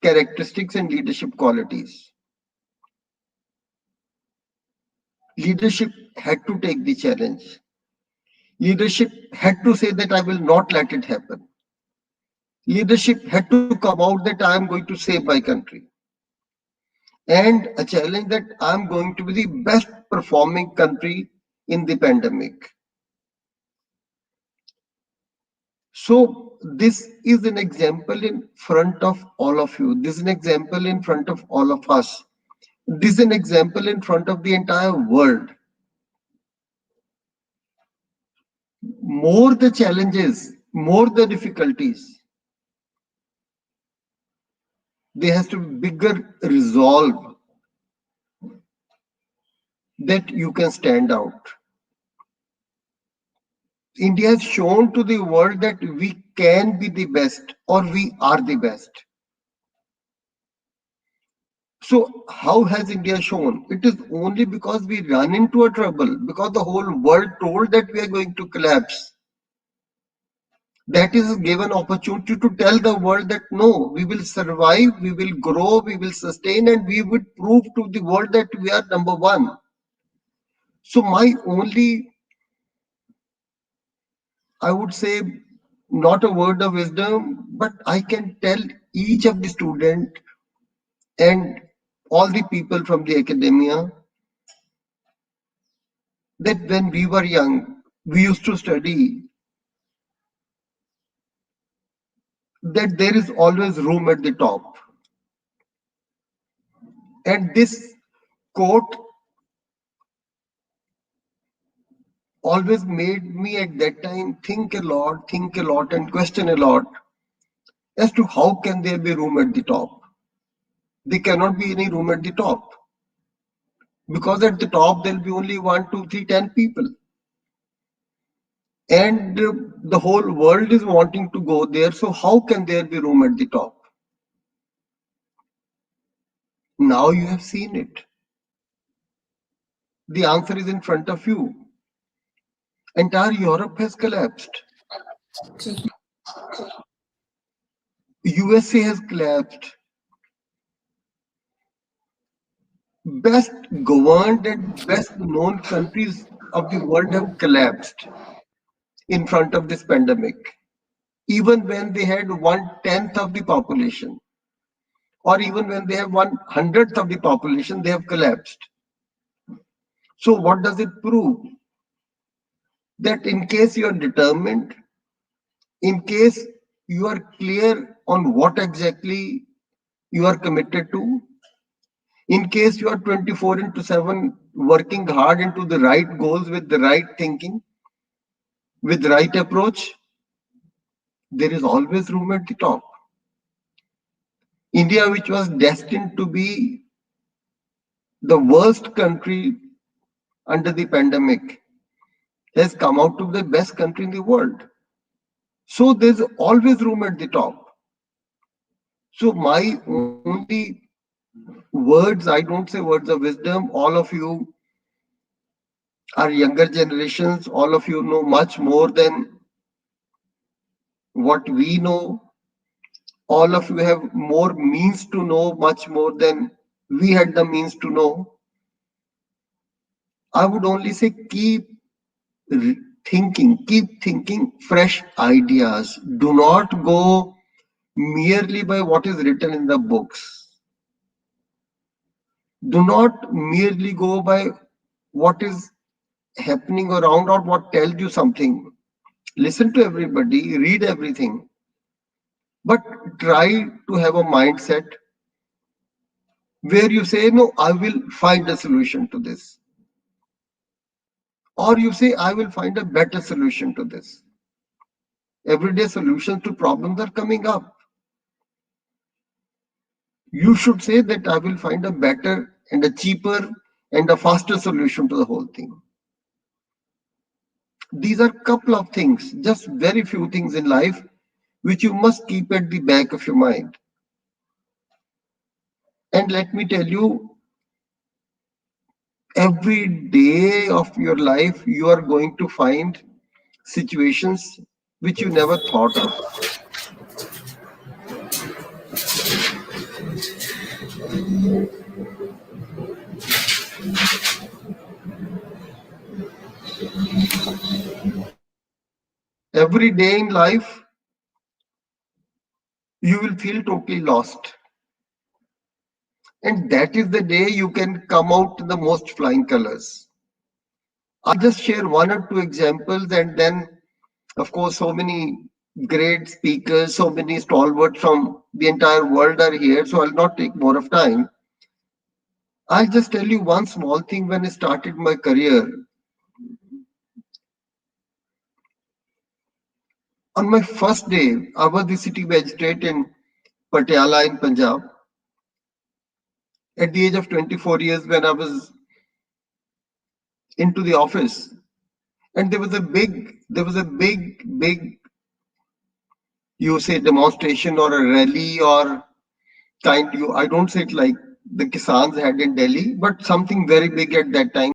characteristics and leadership qualities. Leadership had to take the challenge. Leadership had to say that I will not let it happen. Leadership had to come out that I am going to save my country. And a challenge that I am going to be the best performing country in the pandemic. So this is an example in front of all of you. This is an example in front of all of us. This is an example in front of the entire world. More the challenges, more the difficulties, there has to be bigger resolve that you can stand out. India has shown to the world that we can be the best or we are the best. So how has India shown? It is only because we run into a trouble, because the whole world told that we are going to collapse. That is a given opportunity to tell the world that no, we will survive, we will grow, we will sustain, and we would prove to the world that we are number one. So my only, I would say, not a word of wisdom, but I can tell each of the student and all the people from the academia that when we were young, we used to study that there is always room at the top. And this quote always made me at that time think a lot, and question a lot as to how can there be room at the top. There cannot be any room at the top. Because at the top there will be only 1, 2, 3, 10 people. And the whole world is wanting to go there. So how can there be room at the top? Now you have seen it. The answer is in front of you. Entire Europe has collapsed. USA has collapsed. Best governed and best known countries of the world have collapsed in front of this pandemic. Even when they had 1/10 of the population, or even when they have 1/100th of the population, they have collapsed. So what does it prove? That in case you are determined, in case you are clear on what exactly you are committed to, in case you are 24/7 working hard into the right goals with the right thinking, with the right approach, there is always room at the top. India, which was destined to be the worst country under the pandemic, has come out to be the best country in the world. So there's always room at the top. So my only words, I don't say words of wisdom. All of you are younger generations. All of you know much more than what we know. All of you have more means to know, much more than we had the means to know. I would only say keep thinking fresh ideas. Do not go merely by what is written in the books. Do not merely go by what is happening around or what tells you something. Listen to everybody, read everything, but try to have a mindset where you say, no, I will find a solution to this. Or you say, I will find a better solution to this. Everyday solutions to problems are coming up. You should say that I will find a better and a cheaper and a faster solution to the whole thing. These are a couple of things, just very few things in life, which you must keep at the back of your mind. And let me tell you, every day of your life, you are going to find situations which you never thought of. Every day in life, you will feel totally lost. And that is the day you can come out in the most flying colors. I'll just share one or two examples, and then, of course, so many great speakers, so many stalwarts from the entire world are here, so I'll not take more of time. I'll just tell you one small thing. When I started my career, on my first day, I was the city magistrate in Patiala in Punjab. At the age of 24 years, when I was into the office, and there was a big, you say demonstration or a rally or I don't say it like the Kisans had in Delhi, but something very big at that time.